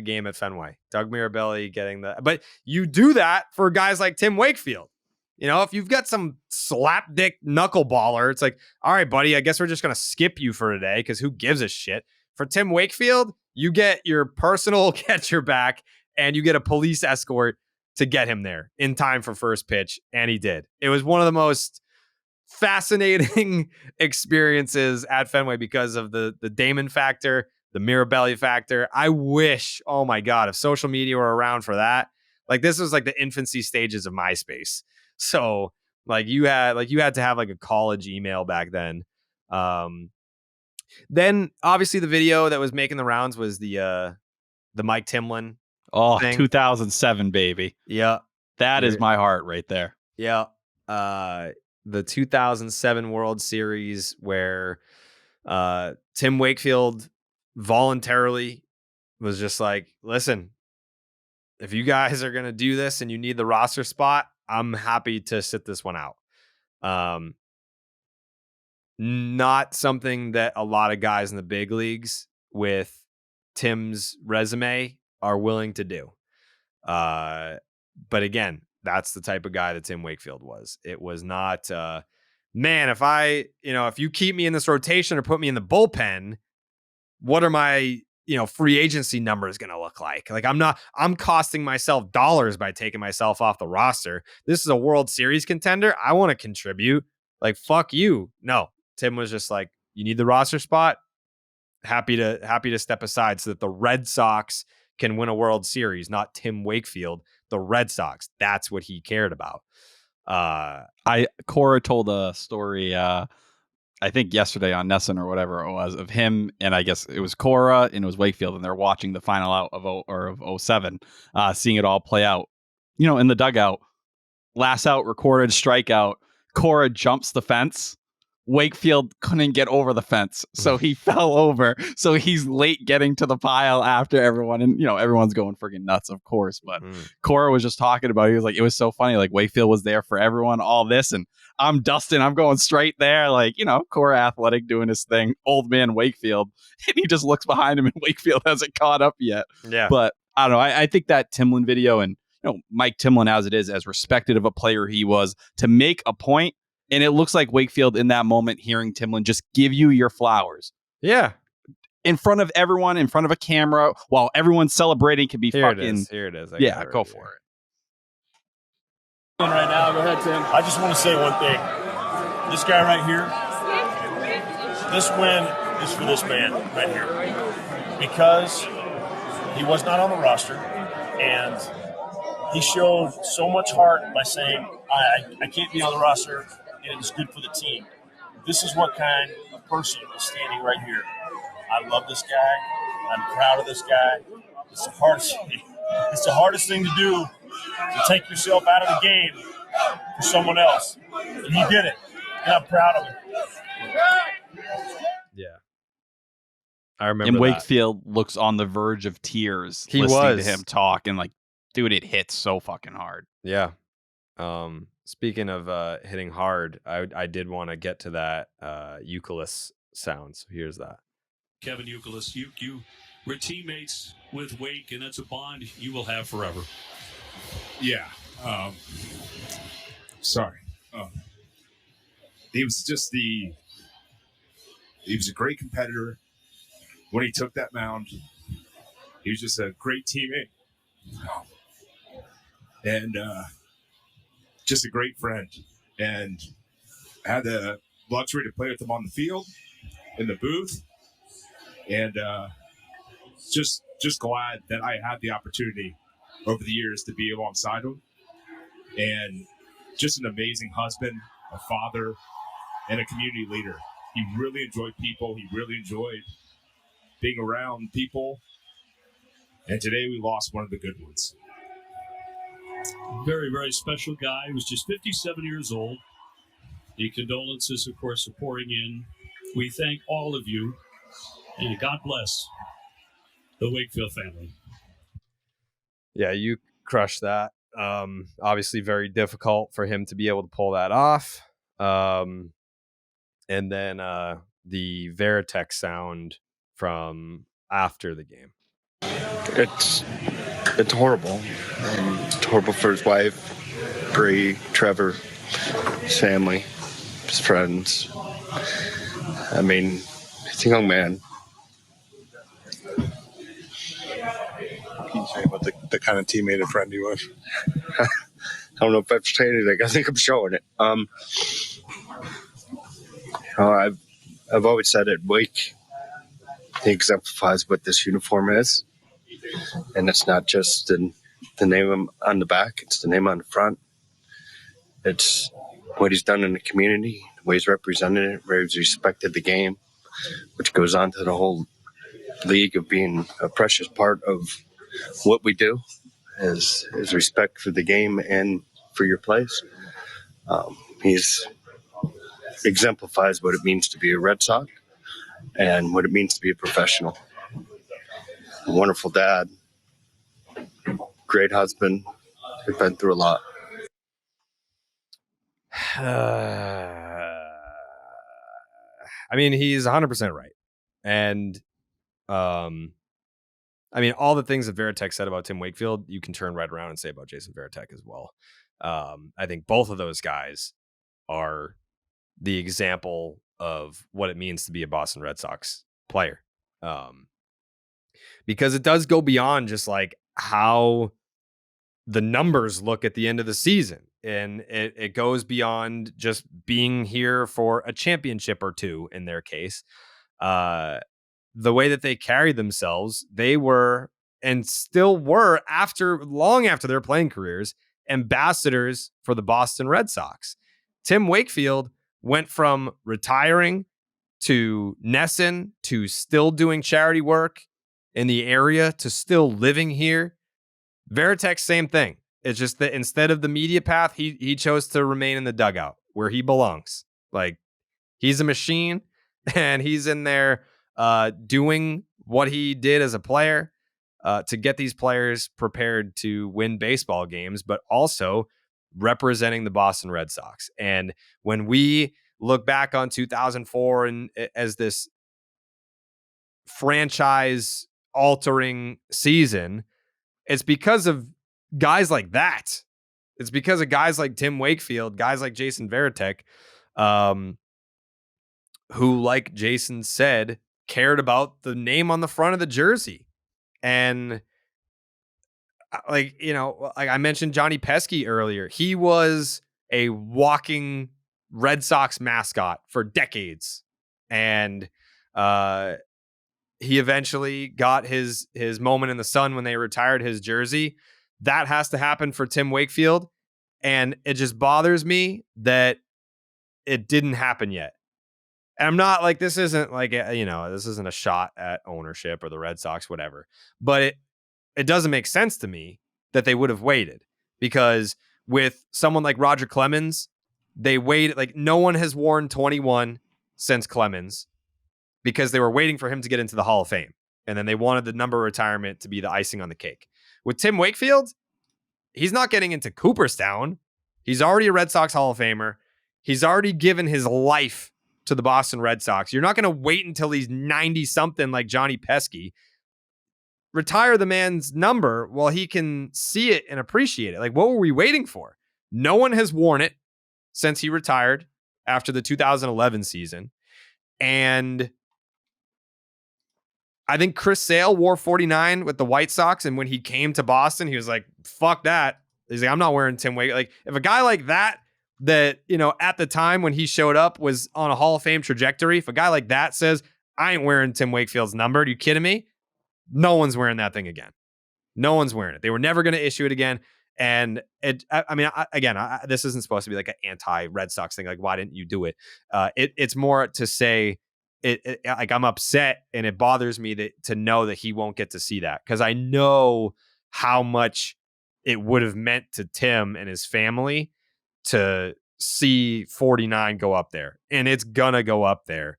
Speaker 1: game at Fenway. Doug Mirabelli getting but you do that for guys like Tim Wakefield. You know, if you've got some slapdick knuckleballer, it's like, all right, buddy, I guess we're just going to skip you for today because who gives a shit? For Tim Wakefield, you get your personal catcher back and you get a police escort to get him there in time for first pitch. And he did. It was one of the most fascinating experiences at Fenway because of the Damon factor, the Mirabelli factor. I wish, oh my God, if social media were around for that. Like, this was like the infancy stages of MySpace. So like you had to have like a college email back then. Then obviously the video that was making the rounds was the Mike Timlin.
Speaker 2: Oh,
Speaker 1: thing.
Speaker 2: 2007, baby.
Speaker 1: Yeah.
Speaker 2: That is my heart right there.
Speaker 1: Yeah. The 2007 World Series where Tim Wakefield voluntarily was just like, listen, if you guys are going to do this and you need the roster spot, I'm happy to sit this one out. Not something that a lot of guys in the big leagues with Tim's resume are willing to do. But again, that's the type of guy that Tim Wakefield was. It was not, man, if you keep me in this rotation or put me in the bullpen, what are my, free agency numbers going to look like? Like, I'm costing myself dollars by taking myself off the roster. This is a World Series contender. I want to contribute. Like, fuck you. No, Tim was just like, you need the roster spot. Happy to step aside so that the Red Sox can win a World Series, not Tim Wakefield, the Red Sox. That's what he cared about.
Speaker 2: Cora told a story, I think yesterday on Nesson or whatever it was, of him, and I guess it was Cora and it was Wakefield, and they're watching the final out of 07, seeing it all play out. In the dugout, last out, recorded strikeout. Cora jumps the fence. Wakefield couldn't get over the fence, so he fell over. So he's late getting to the pile after everyone, and everyone's going freaking nuts, of course. But Cora was just talking about it. He was like, it was so funny. Like, Wakefield was there for everyone, all this, and I'm Dustin. I'm going straight there. Like, Cora athletic doing his thing, old man Wakefield, and he just looks behind him, and Wakefield hasn't caught up yet.
Speaker 1: Yeah,
Speaker 2: but I don't know. I think that Timlin video and Mike Timlin, as it is, as respected of a player he was, to make a point. And it looks like Wakefield in that moment hearing Timlin just give you your flowers.
Speaker 1: Yeah.
Speaker 2: In front of everyone, in front of a camera, while everyone's celebrating can be
Speaker 1: Here
Speaker 2: fucking...
Speaker 1: Here it is.
Speaker 2: Yeah, go for it.
Speaker 5: Right now, go ahead, Tim. I just want to say one thing. This guy right here, this win is for this man right here. Because he was not on the roster, and he showed so much heart by saying, I can't be on the roster, and it was good for the team. This is what kind of person is standing right here. I love this guy. I'm proud of this guy. It's the hardest thing to do, to take yourself out of the game for someone else. And he did it, and I'm proud of him.
Speaker 1: Yeah. I remember
Speaker 2: And Wakefield looks on the verge of tears listening to him talk, and like, dude, it hits so fucking hard.
Speaker 1: Yeah. Speaking of hitting hard, I did want to get to that Euclid sound. So here's that.
Speaker 6: Kevin Euclid, you were teammates with Wake, and that's a bond you will have forever.
Speaker 7: Yeah. Sorry. He was he was a great competitor. When he took that mound, he was just a great teammate. And just a great friend. And I had the luxury to play with him on the field, in the booth. And just glad that I had the opportunity over the years to be alongside him. And just an amazing husband, a father, and a community leader. He really enjoyed people. He really enjoyed being around people. And today we lost one of the good ones.
Speaker 6: Very, very special guy. He was just 57 years old. The condolences, of course, are pouring in. We thank all of you And God bless the Wakefield family.
Speaker 1: Yeah, you crushed that. Obviously very difficult for him to be able to pull that off. And then the Veritech sound from after the game.
Speaker 8: It's horrible. It's horrible for his wife, Bree, Trevor, his family, his friends. I mean, he's a young man.
Speaker 9: What can you say about the kind of teammate and friend he was?
Speaker 8: I don't know if I've said anything. I think I'm showing it. I've always said it. Wake, he exemplifies what this uniform is, and it's not just the name on the back; it's the name on the front. It's what he's done in the community, the way he's represented it, where he's respected the game, which goes on to the whole league of being a precious part of what we do, is respect for the game and for your place. He's exemplifies what it means to be a Red Sox and what it means to be a professional. A wonderful dad, great husband. We've been through a lot.
Speaker 1: I mean, he's 100% right. And I mean, all the things that Veritech said about Tim Wakefield, you can turn right around and say about Jason Veritech as well. I think both of those guys are the example of what it means to be a Boston Red Sox player. Because it does go beyond just like how the numbers look at the end of the season. And it goes beyond just being here for a championship or two in their case. The way that they carried themselves, they were and still were long after their playing careers, ambassadors for the Boston Red Sox. Tim Wakefield went from retiring to NESN to still doing charity work in the area to still living here. Veritech, same thing. It's just that instead of the media path, he chose to remain in the dugout where he belongs. Like, he's a machine and he's in there doing what he did as a player to get these players prepared to win baseball games, but also representing the Boston Red Sox. And when we look back on 2004 and as this franchise altering season, it's because of guys like that. It's because of guys like Tim Wakefield, guys like Jason Veritech, who, like Jason said, cared about the name on the front of the jersey. And like I mentioned Johnny Pesky earlier. He was a walking Red Sox mascot for decades. And he eventually got his moment in the sun when they retired his jersey. That has to happen for Tim Wakefield. And it just bothers me that it didn't happen yet. And I'm not like, this isn't like, this isn't a shot at ownership or the Red Sox, whatever. But it doesn't make sense to me that they would have waited, because with someone like Roger Clemens, they waited. Like, no one has worn 21 since Clemens because they were waiting for him to get into the Hall of Fame. And then they wanted the number retirement to be the icing on the cake. With Tim Wakefield, he's not getting into Cooperstown. He's already a Red Sox Hall of Famer. He's already given his life to the Boston Red Sox. You're not going to wait until he's 90-something like Johnny Pesky. Retire the man's number while he can see it and appreciate it. Like, what were we waiting for? No one has worn it since he retired after the 2011 season. And I think Chris Sale wore 49 with the White Sox. And when he came to Boston, he was like, fuck that. He's like, I'm not wearing Tim Wake. Like, if a guy like that, at the time when he showed up was on a Hall of Fame trajectory, if a guy like that says, I ain't wearing Tim Wakefield's number, are you kidding me? No one's wearing that thing again. No one's wearing it. They were never going to issue it again. And this isn't supposed to be like an anti-Red Sox thing. Like, why didn't you do it? It's more to say, like, I'm upset and it bothers me to know that he won't get to see that, because I know how much it would have meant to Tim and his family to see 49 go up there, and it's gonna go up there.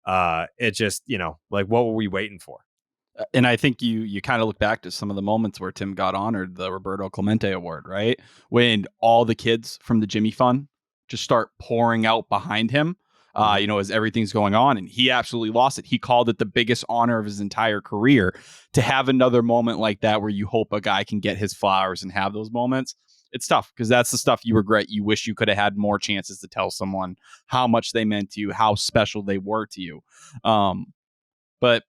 Speaker 1: It just, like, what were we waiting for?
Speaker 2: And I think you kind of look back to some of the moments where Tim got honored the Roberto Clemente Award, right? When all the kids from the Jimmy Fund just start pouring out behind him, as everything's going on, and he absolutely lost it. He called it the biggest honor of his entire career. To have another moment like that where you hope a guy can get his flowers and have those moments, it's tough because that's the stuff you regret. You wish you could have had more chances to tell someone how much they meant to you, how special they were to you. But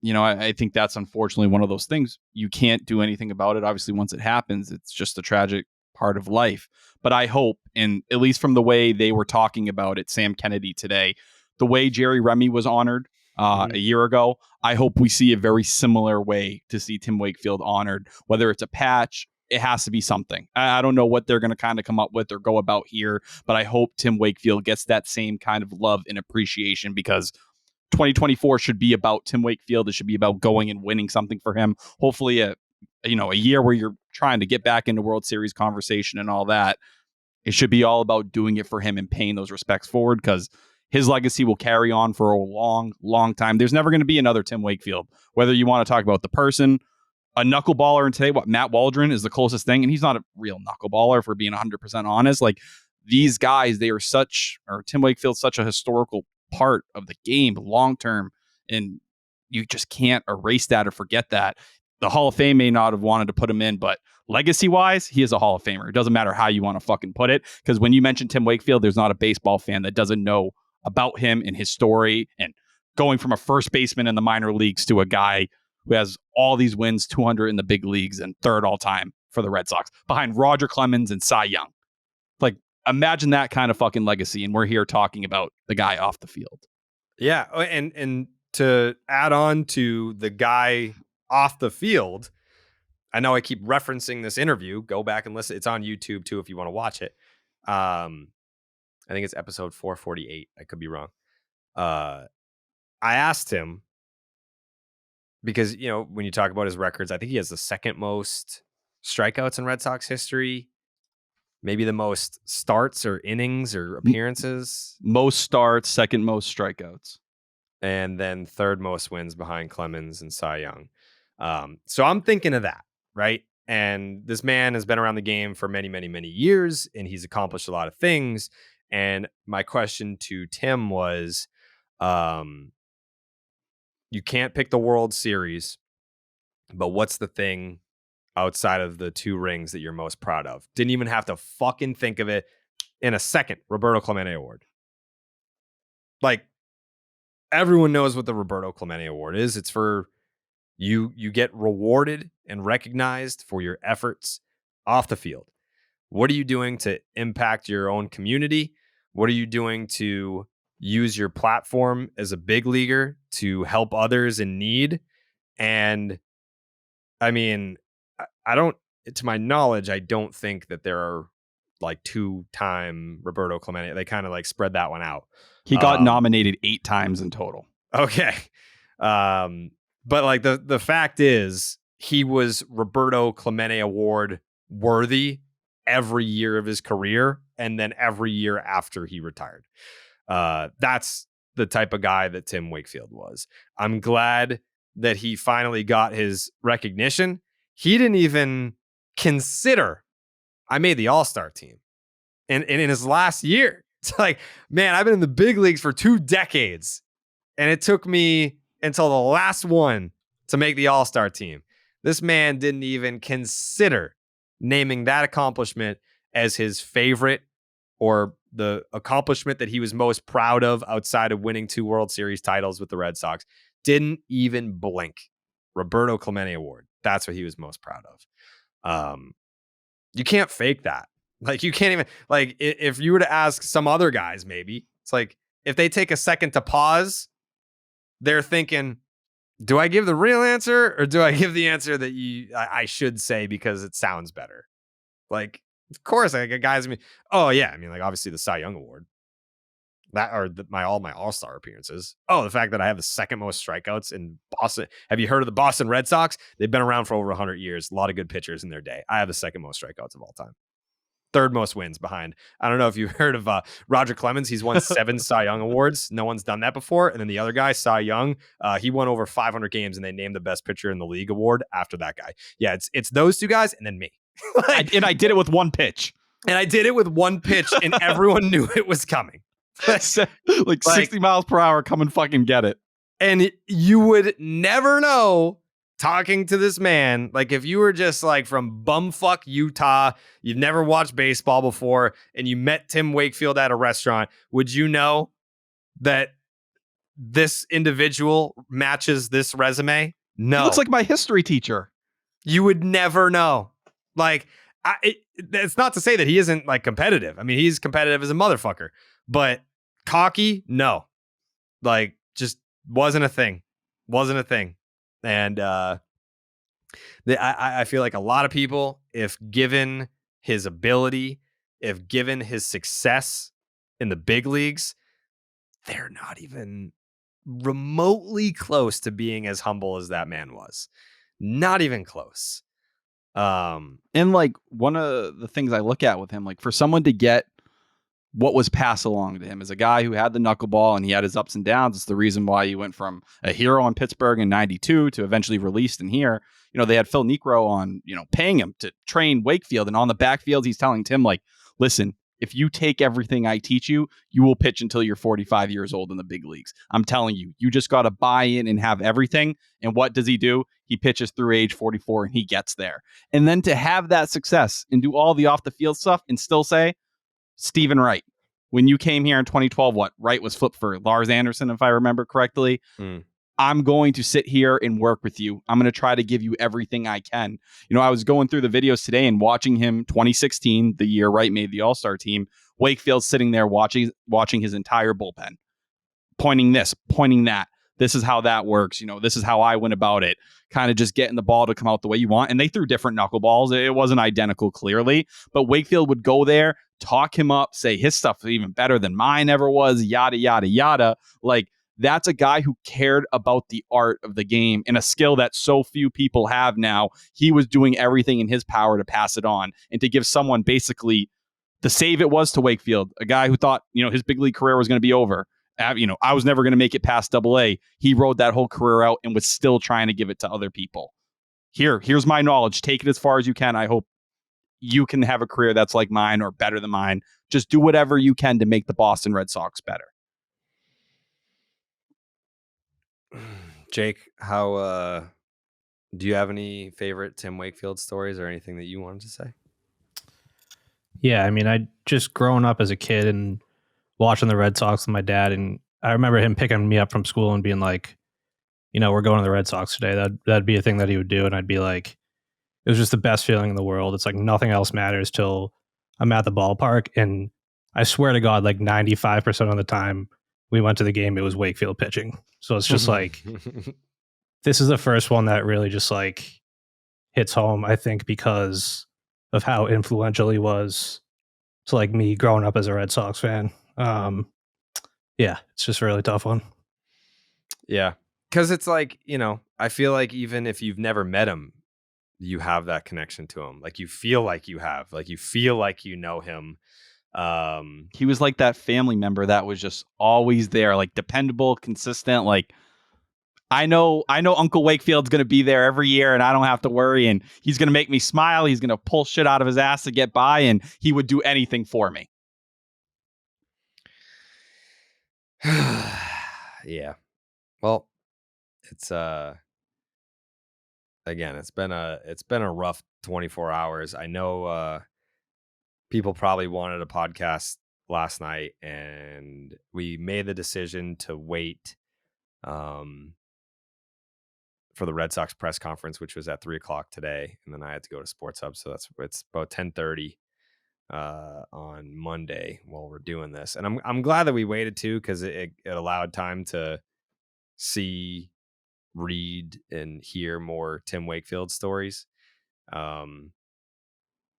Speaker 2: I think that's unfortunately one of those things. You can't do anything about it. Obviously, once it happens, it's just a tragic part of life. But I hope, and at least from the way they were talking about it, Sam Kennedy today, the way Jerry Remy was honored a year ago, I hope we see a very similar way to see Tim Wakefield honored, whether it's a patch. It has to be something. I don't know what they're going to kind of come up with or go about here, but I hope Tim Wakefield gets that same kind of love and appreciation, because 2024 should be about Tim Wakefield. It should be about going and winning something for him. Hopefully a year where you're trying to get back into World Series conversation and all that. It should be all about doing it for him and paying those respects forward, because his legacy will carry on for a long, long time. There's never going to be another Tim Wakefield, whether you want to talk about the person, a knuckleballer, and today Matt Waldron is the closest thing, and he's not a real knuckleballer, if we're being 100% honest. Like, these guys, Tim Wakefield's such a historical part of the game long term, and you just can't erase that or forget that. The Hall of Fame may not have wanted to put him in, but legacy wise, he is a Hall of Famer. It doesn't matter how you want to fucking put it, because when you mention Tim Wakefield, there's not a baseball fan that doesn't know about him and his story, and going from a first baseman in the minor leagues to a guy who has all these wins, 200 in the big leagues, and third all time for the Red Sox behind Roger Clemens and Cy Young. Like, imagine that kind of fucking legacy, and we're here talking about the guy off the field.
Speaker 1: Yeah, and to add on to the guy off the field, I know I keep referencing this interview. Go back and listen. It's on YouTube too if you want to watch it. I think it's episode 448. I could be wrong. I asked him, because when you talk about his records, I think he has the second most strikeouts in Red Sox history. Maybe the most starts or innings or appearances.
Speaker 2: Most starts, second most strikeouts.
Speaker 1: And then third most wins behind Clemens and Cy Young. So I'm thinking of that, right? And this man has been around the game for many, many, many years, and he's accomplished a lot of things. And my question to Tim was, you can't pick the World Series, but what's the thing outside of the 2 rings that you're most proud of? Didn't even have to fucking think of it. In a second, Roberto Clemente Award. Like, everyone knows what the Roberto Clemente Award is. It's for you get rewarded and recognized for your efforts off the field. What are you doing to impact your own community? What are you doing to use your platform as a big leaguer to help others in need? And I mean, I don't, to my knowledge, I don't think that there are like 2-time Roberto Clemente. They kind of like spread that one out.
Speaker 2: He got nominated 8 times in total.
Speaker 1: Okay. But like the fact is, he was Roberto Clemente Award worthy every year of his career, and then every year after he retired. That's the type of guy that Tim Wakefield was. I'm glad that he finally got his recognition. He didn't even consider I made the All-Star team. And in his last year, it's like, man, I've been in the big leagues for 2 decades, and it took me until the last one to make the All-Star team. This man didn't even consider naming that accomplishment as his favorite, or the accomplishment that he was most proud of outside of winning 2 World Series titles with the Red Sox. Didn't even blink. Roberto Clemente Award. That's what he was most proud of. You can't fake that. Like, you can't even, like, if you were to ask some other guys, maybe it's like, if they take a second to pause, they're thinking, do I give the real answer, or do I give the answer that I should say because it sounds better? Like, of course, I get guys. Oh yeah, I mean, like, obviously the Cy Young Award, that, or my All-Star appearances. Oh, the fact that I have the second most strikeouts in Boston. Have you heard of the Boston Red Sox? They've been around for over 100 years. A lot of good pitchers in their day. I have the second most strikeouts of all time. third most wins behind. I don't know if you've heard of Roger Clemens. He's won 7 Cy Young awards. No one's done that before. And then the other guy, Cy Young, he won over 500 games, and they named the best pitcher in the league award after that guy. Yeah, it's those two guys and then me.
Speaker 2: And I did it with one pitch.
Speaker 1: And I did it with one pitch, and everyone knew it was coming.
Speaker 2: Like 60 miles per hour, come and fucking get it.
Speaker 1: And you would never know talking to this man, like if you were just like from bumfuck Utah, you've never watched baseball before, and you met Tim Wakefield at a restaurant, would you know that this individual matches this resume? No.
Speaker 2: He looks like my history teacher.
Speaker 1: You would never know. Like, it's not to say that he isn't like competitive. I mean, he's competitive as a motherfucker, but cocky, no. Like, just wasn't a thing. And I feel like a lot of people, if given his ability, if given his success in the big leagues, they're not even remotely close to being as humble as that man was. Not even close.
Speaker 2: And like one of the things I look at with him, like for someone to get what was passed along to him as a guy who had the knuckleball and he had his ups and downs. It's the reason why he went from a hero in Pittsburgh in 92 to eventually released in here. You know, they had Phil Niekro on, you know, paying him to train Wakefield, and on the backfield, he's telling Tim, like, listen, if you take everything I teach you, you will pitch until you're 45 years old in the big leagues. I'm telling you, you just got to buy in and have everything. And what does he do? He pitches through age 44 and he gets there. And then to have that success and do all the off the field stuff and still say, Stephen Wright, when you came here in 2012, what? Wright was flipped for Lars Anderson, if I remember correctly. I'm going to sit here and work with you. I'm going to try to give you everything I can. You know, I was going through the videos today and watching him 2016, the year Wright made the All-Star team. Wakefield sitting there watching his entire bullpen, pointing this, pointing that. This is how that works. You know, this is how I went about it. Kind of just getting the ball to come out the way you want. And they threw different knuckleballs. It wasn't identical, clearly. But Wakefield would go there, talk him up, say his stuff is even better than mine ever was, yada, yada, yada. Like, that's a guy who cared about the art of the game and a skill that so few people have now. He was doing everything in his power to pass it on and to give someone basically the save it was to Wakefield, a guy who thought, you know, his big league career was going to be over. You know, I was never going to make it past AA. He rode that whole career out and was still trying to give it to other people. Here's my knowledge. Take it as far as you can. I hope you can have a career that's like mine or better than mine. Just do whatever you can to make the Boston Red Sox better.
Speaker 1: Jake, how do you have any favorite Tim Wakefield stories or anything that you wanted to say?
Speaker 10: Yeah, I mean, I just growing up as a kid and watching the Red Sox with my dad, and I remember him picking me up from school and being like, you know, we're going to the Red Sox today. That'd be a thing that he would do, and I'd be like, it was just the best feeling in the world. It's like nothing else matters till I'm at the ballpark, and I swear to God, like 95% of the time we went to the game, it was Wakefield pitching. So it's just like, this is the first one that really just like hits home, I think, because of how influential he was to like me growing up as a Red Sox fan. Yeah, it's just a really tough one.
Speaker 1: Yeah. Because it's like, you know, I feel like even if you've never met him, you have that connection to him. Like you feel like you have, like you feel like you know him.
Speaker 2: He was like that family member that was just always there, like dependable, consistent. Like I know Uncle Wakefield's going to be there every year and I don't have to worry. And he's going to make me smile. He's going to pull shit out of his ass to get by. And he would do anything for me.
Speaker 1: Yeah. Well, it's again, it's been a rough 24 hours. I know people probably wanted a podcast last night, and we made the decision to wait for the Red Sox press conference, which was at 3:00 today, and then I had to go to Sports Hub, so it's about 10:30 on Monday while we're doing this, and I'm glad that we waited too, because it allowed time to see, read, and hear more Tim Wakefield stories. And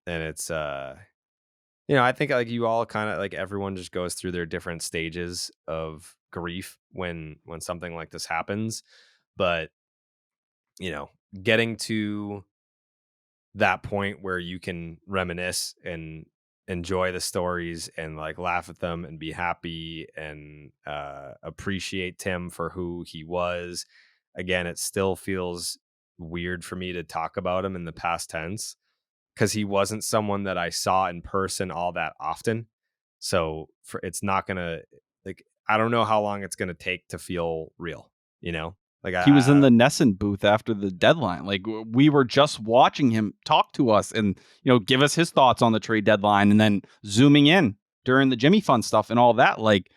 Speaker 1: it's you know, I think like you all kind of like everyone just goes through their different stages of grief when something like this happens, but you know, getting to that point where you can reminisce and enjoy the stories and like laugh at them and be happy and appreciate Tim for who he was. Again, it still feels weird for me to talk about him in the past tense because he wasn't someone that I saw in person all that often. So it's not gonna, like, I don't know how long it's gonna take to feel real, you know? Like
Speaker 2: He was in the Nesson booth after the deadline. Like, we were just watching him talk to us and, give us his thoughts on the trade deadline, and then zooming in during the Jimmy Fund stuff and all that. Like,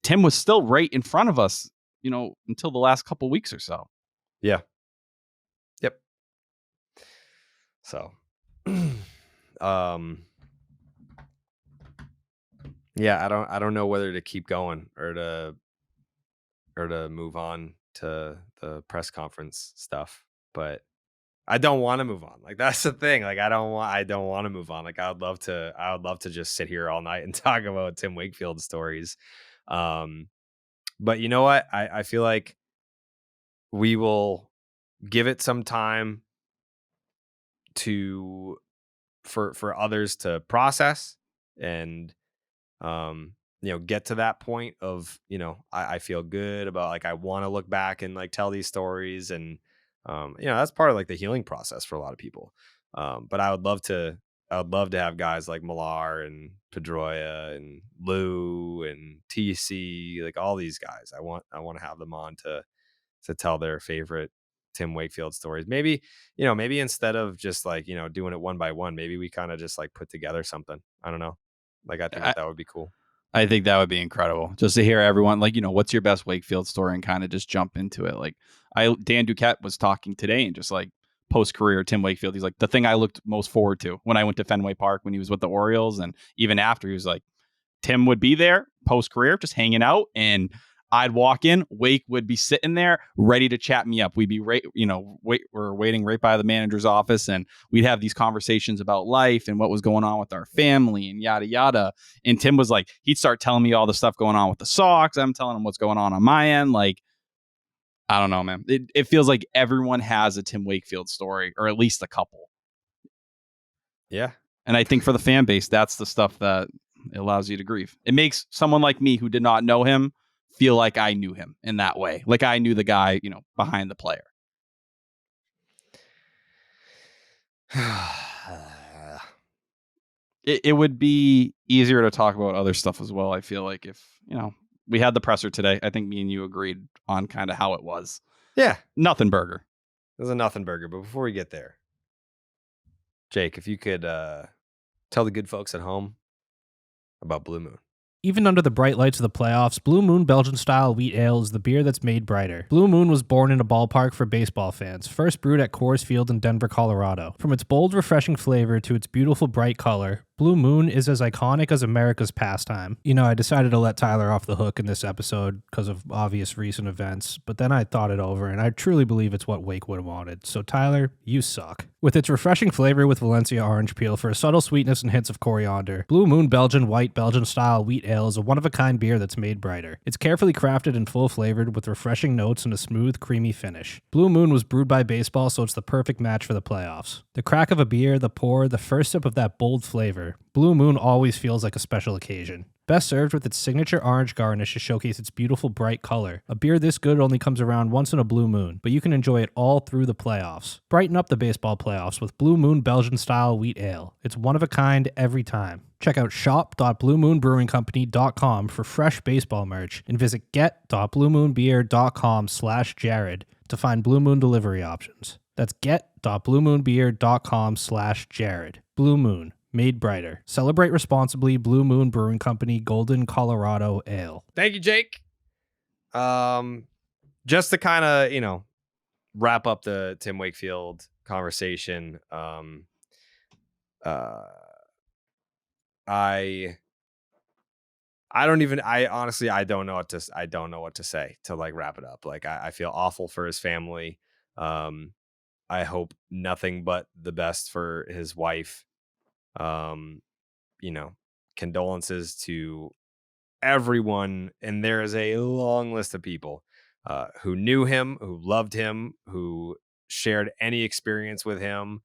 Speaker 2: Tim was still right in front of us, until the last couple weeks or so.
Speaker 1: Yeah. Yep. So, yeah, I don't know whether to keep going or to move on to the press conference stuff, but I don't want to move on. Like, that's the thing. Like, I don't want to move on. Like, I would love to just sit here all night and talk about Tim Wakefield stories. But you know what? I feel like we will give it some time for others to process and get to that point of, I feel good about, like, I want to look back and like tell these stories, and that's part of like the healing process for a lot of people. But I would love to have guys like Millar and Pedroia and Lou and TC, like all these guys. I want to have them on to tell their favorite Tim Wakefield stories. Maybe instead of just like, doing it one by one, maybe we kind of just like put together something. I don't know. Like, I think that would be cool.
Speaker 2: I think that would be incredible, just to hear everyone, like, what's your best Wakefield story, and kind of just jump into it. Like, Dan Duquette was talking today, and just like post-career Tim Wakefield, he's like, the thing I looked most forward to when I went to Fenway Park when he was with the Orioles, and even after, he was like, Tim would be there post-career just hanging out, and I'd walk in, Wake would be sitting there ready to chat me up. We'd be we're waiting right by the manager's office, and we'd have these conversations about life and what was going on with our family and yada, yada. And Tim was like, he'd start telling me all the stuff going on with the Sox. I'm telling him what's going on my end. Like, I don't know, man. It feels like everyone has a Tim Wakefield story, or at least a couple.
Speaker 1: Yeah.
Speaker 2: And I think for the fan base, that's the stuff that allows you to grieve. It makes someone like me who did not know him feel like I knew him in that way. Like, I knew the guy, behind the player. It would be easier to talk about other stuff as well. I feel like if, we had the presser today, I think me and you agreed on kind of how it was.
Speaker 1: Yeah.
Speaker 2: Nothing burger.
Speaker 1: It was a nothing burger. But before we get there, Jake, if you could tell the good folks at home about Blue Moon.
Speaker 10: Even under the bright lights of the playoffs, Blue Moon Belgian-style wheat ale is the beer that's made brighter. Blue Moon was born in a ballpark for baseball fans, first brewed at Coors Field in Denver, Colorado. From its bold, refreshing flavor to its beautiful, bright color, Blue Moon is as iconic as America's pastime. I decided to let Tyler off the hook in this episode because of obvious recent events, but then I thought it over, and I truly believe it's what Wake would have wanted. So Tyler, you suck. With its refreshing flavor with Valencia orange peel for a subtle sweetness and hints of coriander, Blue Moon Belgian White Belgian-style wheat ale is a one-of-a-kind beer that's made brighter. It's carefully crafted and full-flavored with refreshing notes and a smooth, creamy finish. Blue Moon was brewed by baseball, so it's the perfect match for the playoffs. The crack of a beer, the pour, the first sip of that bold flavor. Blue Moon always feels like a special occasion. Best served with its signature orange garnish to showcase its beautiful bright color. A beer this good only comes around once in a blue moon, but you can enjoy it all through the playoffs. Brighten up the baseball playoffs with Blue Moon Belgian-style wheat ale. It's one of a kind every time. Check out shop.bluemoonbrewingcompany.com for fresh baseball merch, and visit get.bluemoonbeer.com/Jared to find Blue Moon delivery options. That's get.bluemoonbeer.com/Jared. Blue Moon. Made brighter. Celebrate responsibly. Blue Moon Brewing Company, Golden, Colorado Ale.
Speaker 1: Thank you, Jake. Just to kind of, wrap up the Tim Wakefield conversation. I honestly don't know what to say to like wrap it up. Like, I feel awful for his family. I hope nothing but the best for his wife. Condolences to everyone, and there is a long list of people who knew him, who loved him, who shared any experience with him.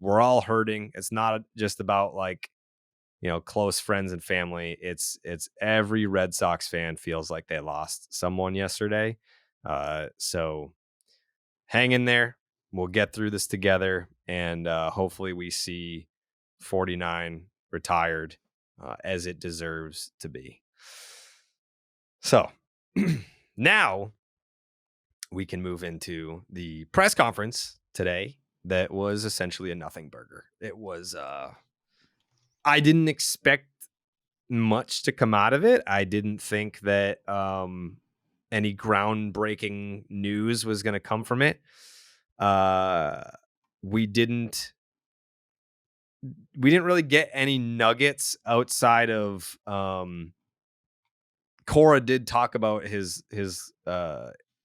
Speaker 1: We're all hurting. It's not just about like close friends and family. It's every Red Sox fan feels like they lost someone yesterday. So hang in there. We'll get through this together, and hopefully we see 49 retired as it deserves to be. So now we can move into the press conference today that was essentially a nothing burger. It was, I didn't expect much to come out of it. I didn't think that any groundbreaking news was going to come from it. We didn't really get any nuggets outside of Cora did talk about his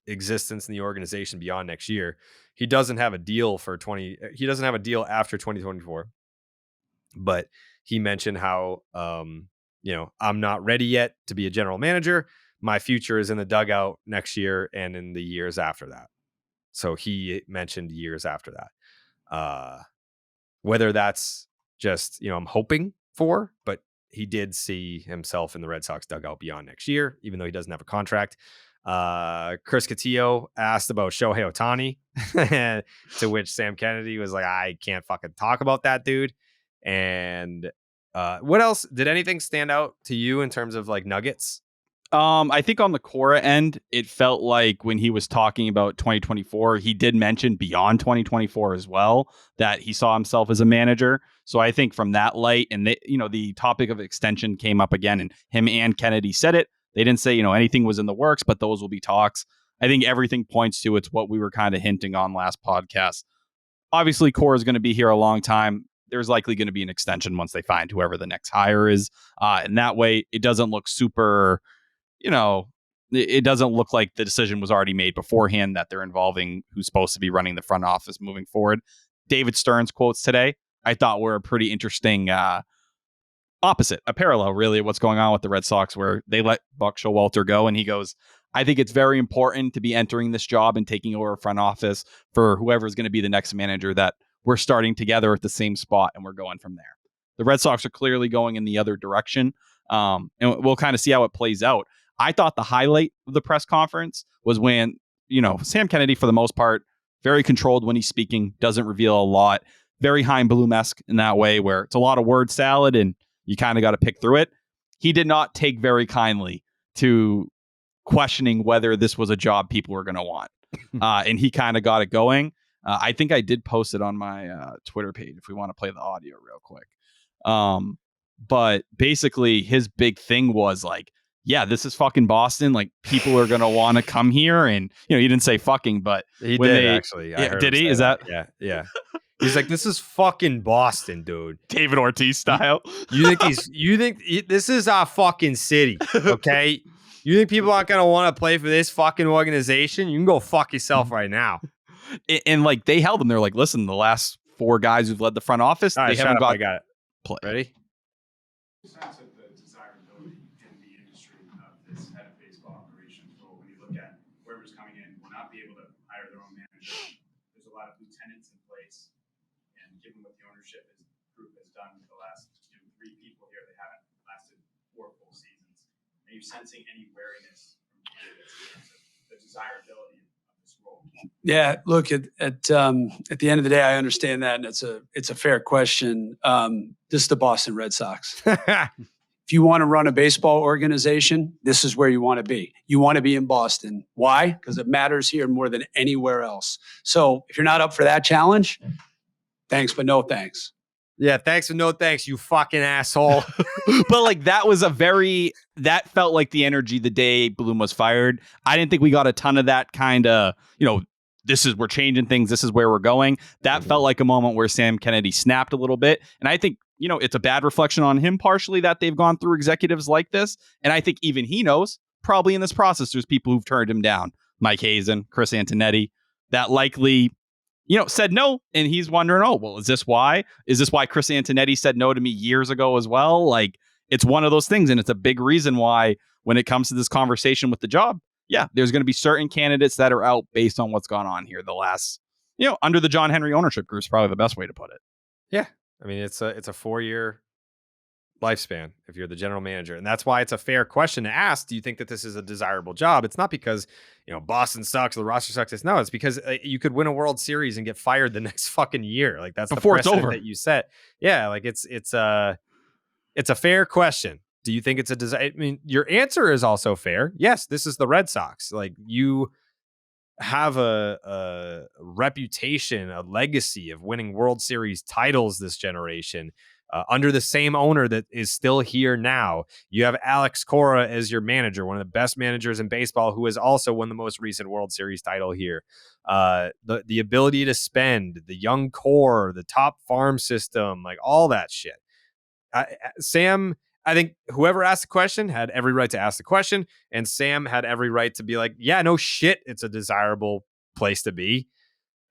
Speaker 1: existence in the organization beyond next year. He doesn't have a deal he doesn't have a deal after 2024. But he mentioned how I'm not ready yet to be a general manager. My future is in the dugout next year and in the years after that. So he mentioned years after that. Whether that's just, I'm hoping for, but he did see himself in the Red Sox dugout beyond next year, even though he doesn't have a contract. Chris Cotillo asked about Shohei Ohtani, to which Sam Kennedy was like, I can't fucking talk about that dude. And what else? Did anything stand out to you in terms of like nuggets?
Speaker 2: I think on the Cora end, it felt like when he was talking about 2024, he did mention beyond 2024 as well, that he saw himself as a manager. So I think from that light, and the topic of extension came up again, and him and Kennedy said it. They didn't say, anything was in the works, but those will be talks. I think everything points to it's what we were kind of hinting on last podcast. Obviously, Cora is going to be here a long time. There's likely going to be an extension once they find whoever the next hire is. And that way, it doesn't look super... it doesn't look like the decision was already made beforehand that they're involving who's supposed to be running the front office moving forward. David Stern's quotes today, I thought were a pretty interesting opposite, a parallel really of what's going on with the Red Sox, where they let Buck Showalter go. And he goes, I think it's very important to be entering this job and taking over a front office for whoever's going to be the next manager, that we're starting together at the same spot and we're going from there. The Red Sox are clearly going in the other direction. And we'll kind of see how it plays out. I thought the highlight of the press conference was when, Sam Kennedy, for the most part, very controlled when he's speaking, doesn't reveal a lot, very Hein Bloom-esque in that way, where it's a lot of word salad and you kind of got to pick through it. He did not take very kindly to questioning whether this was a job people were going to want. And he kind of got it going. I think I did post it on my Twitter page if we want to play the audio real quick. But basically his big thing was like, yeah, this is fucking Boston. Like, people are going to want to come here. And, he didn't say fucking, but
Speaker 1: he did actually.
Speaker 2: Yeah, did he? Is that?
Speaker 1: Yeah. He's like, this is fucking Boston, dude.
Speaker 2: David Ortiz style.
Speaker 1: You think this is our fucking city, okay? You think people aren't going to want to play for this fucking organization? You can go fuck yourself right now.
Speaker 2: And like, they held them. They're like, listen, the last 4 guys who've led the front office,
Speaker 1: all right,
Speaker 2: they haven't got.
Speaker 1: I got it.
Speaker 2: Play.
Speaker 1: Ready?
Speaker 11: Sense of the desirability in the industry of this head of baseball operations role. When you look at whoever's coming in, will not be able to hire their own manager. There's a lot of lieutenants in place, and given what the ownership group has done with the last 3 people here, they haven't lasted 4 full seasons. Are you sensing any wariness from candidates in terms of the desirability of this role?
Speaker 12: Yeah, look, at the end of the day, I understand that, and it's a fair question. This is the Boston Red Sox. If you want to run a baseball organization, this is where you want to be. You want to be in Boston. Why? Because it matters here more than anywhere else. So if you're not up for that challenge, thanks, but no thanks.
Speaker 1: Yeah, thanks but no thanks, you fucking asshole.
Speaker 2: But like, that felt like the energy the day Bloom was fired. I didn't think we got a ton of that kind of, we're changing things. This is where we're going. That felt like a moment where Sam Kennedy snapped a little bit. And I think, it's a bad reflection on him partially that they've gone through executives like this. And I think even he knows probably in this process, there's people who've turned him down. Mike Hazen, Chris Antonetti, that likely, said no. And he's wondering, is this why? Is this why Chris Antonetti said no to me years ago as well? Like, it's one of those things. And it's a big reason why when it comes to this conversation with the job, yeah, there's going to be certain candidates that are out based on what's gone on here the last, under the John Henry ownership group is probably the best way to put it.
Speaker 1: Yeah. I mean, it's a 4-year lifespan if you're the general manager. And that's why it's a fair question to ask. Do you think that this is a desirable job? It's not because, Boston sucks, the roster sucks. No, it's because you could win a World Series and get fired the next fucking year. Like that's
Speaker 2: before
Speaker 1: the
Speaker 2: it's
Speaker 1: precedent
Speaker 2: over
Speaker 1: that you set. Yeah. Like it's a fair question. Do you think it's a desire? I mean, your answer is also fair. Yes, this is the Red Sox. Like you have a reputation, a legacy of winning World Series titles this generation. Under the same owner that is still here now. You have Alex Cora as your manager, one of the best managers in baseball, who has also won the most recent World Series title here. The ability to spend, the young core, the top farm system, like all that shit. Sam, I think whoever asked the question had every right to ask the question, and Sam had every right to be like, yeah, no shit, it's a desirable place to be.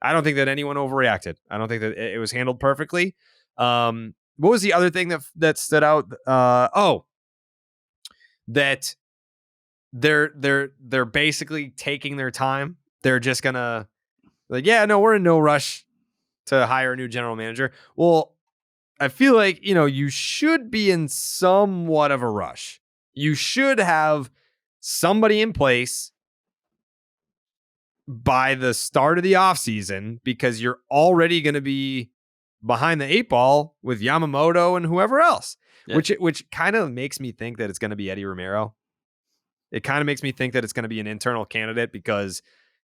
Speaker 1: I don't think that anyone overreacted. I don't think that it was handled perfectly. What was the other thing that stood out? That they're basically taking their time. They're just gonna we're in no rush to hire a new general manager. Well, I feel like you should be in somewhat of a rush. You should have somebody in place by the start of the offseason because you're already going to be behind the 8 ball with Yamamoto and whoever else, which kind of makes me think that it's going to be Eddie Romero. It kind of makes me think that it's going to be an internal candidate because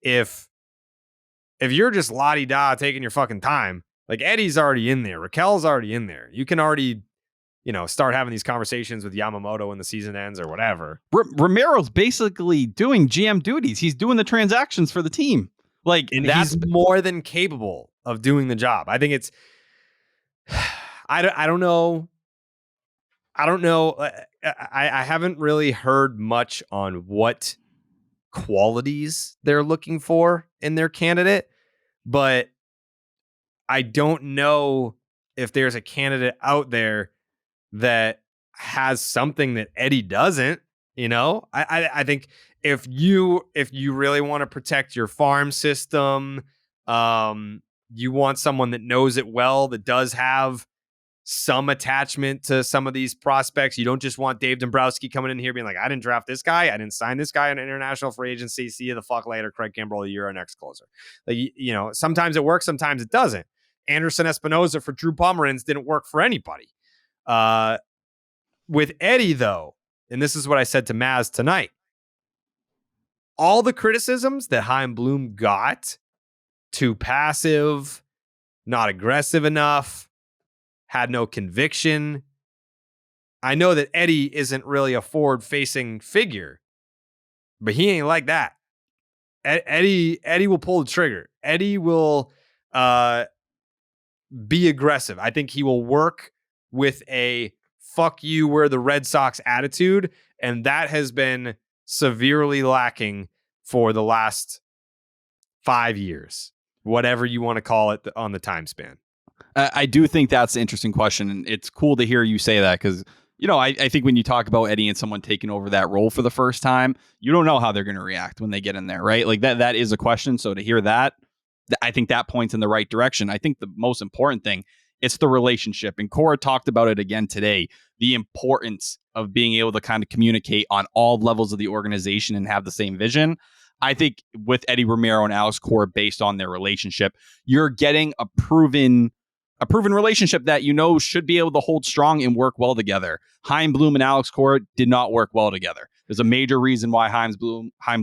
Speaker 1: if you're just la-di-da taking your fucking time, like Eddie's already in there, Raquel's already in there. You can already, start having these conversations with Yamamoto when the season ends or whatever.
Speaker 2: Romero's basically doing GM duties. He's doing the transactions for the team.
Speaker 1: And he's more than capable of doing the job. I think it's, I don't know. I haven't really heard much on what qualities they're looking for in their candidate, but I don't know if there's a candidate out there that has something that Eddie doesn't. I think if you really want to protect your farm system, you want someone that knows it well, that does have some attachment to some of these prospects. You don't just want Dave Dombrowski coming in here being like, I didn't draft this guy. I didn't sign this guy on international free agency. See you the fuck later. Craig Kimbrell, you're our next closer. Like, sometimes it works, sometimes it doesn't. Anderson Espinoza for Drew Pomeranz didn't work for anybody. With Eddie, though, and this is what I said to Maz tonight, all the criticisms that Chaim Bloom got, too passive, not aggressive enough, had no conviction. I know that Eddie isn't really a forward-facing figure, but he ain't like that. Eddie will pull the trigger. Eddie will be aggressive. I think he will work with a fuck you, we're the Red Sox attitude, and that has been severely lacking for the last 5 years, whatever you want to call it on the time span.
Speaker 2: I do think that's an interesting question, and it's cool to hear you say that because, I think when you talk about Eddie and someone taking over that role for the first time, you don't know how they're going to react when they get in there, right? Like that is a question. So to hear that, I think that points in the right direction. I think the most important thing, it's the relationship. And Cora talked about it again today, the importance of being able to kind of communicate on all levels of the organization and have the same vision. I think with Eddie Romero and Alex Cora, based on their relationship, you're getting a proven relationship that should be able to hold strong and work well together. Chaim Bloom and Alex Cora did not work well together. There's a major reason why Chaim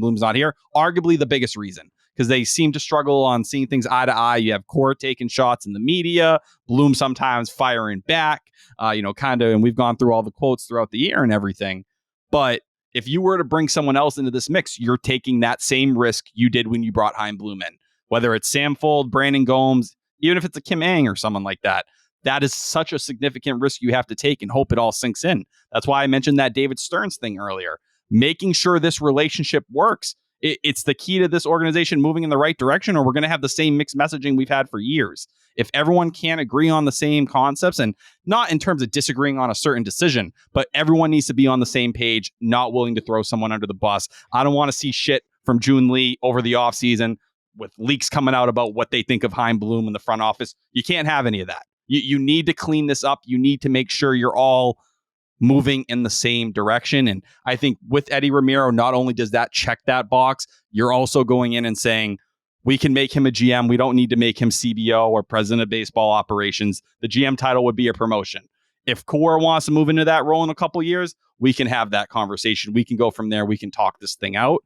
Speaker 2: Bloom's not here. Arguably the biggest reason, because they seem to struggle on seeing things eye to eye. You have Cora taking shots in the media, Bloom sometimes firing back, and we've gone through all the quotes throughout the year and everything. But if you were to bring someone else into this mix, you're taking that same risk you did when you brought Chaim Bloom in. Whether it's Sam Fold, Brandon Gomes, even if it's a Kim Ang or someone like that, that is such a significant risk you have to take and hope it all sinks in. That's why I mentioned that David Stearns thing earlier. Making sure this relationship works. It's the key to this organization moving in the right direction, or we're going to have the same mixed messaging we've had for years. If everyone can't agree on the same concepts, and not in terms of disagreeing on a certain decision, but everyone needs to be on the same page, not willing to throw someone under the bus. I don't want to see shit from June Lee over the offseason with leaks coming out about what they think of Chaim Bloom in the front office. You can't have any of that. You need to clean this up. You need to make sure you're all moving in the same direction. And I think with Eddie Ramiro, not only does that check that box, you're also going in and saying, we can make him a GM. We don't need to make him CBO or president of baseball operations. The GM title would be a promotion. If Cora wants to move into that role in a couple years, we can have that conversation. We can go from there. We can talk this thing out.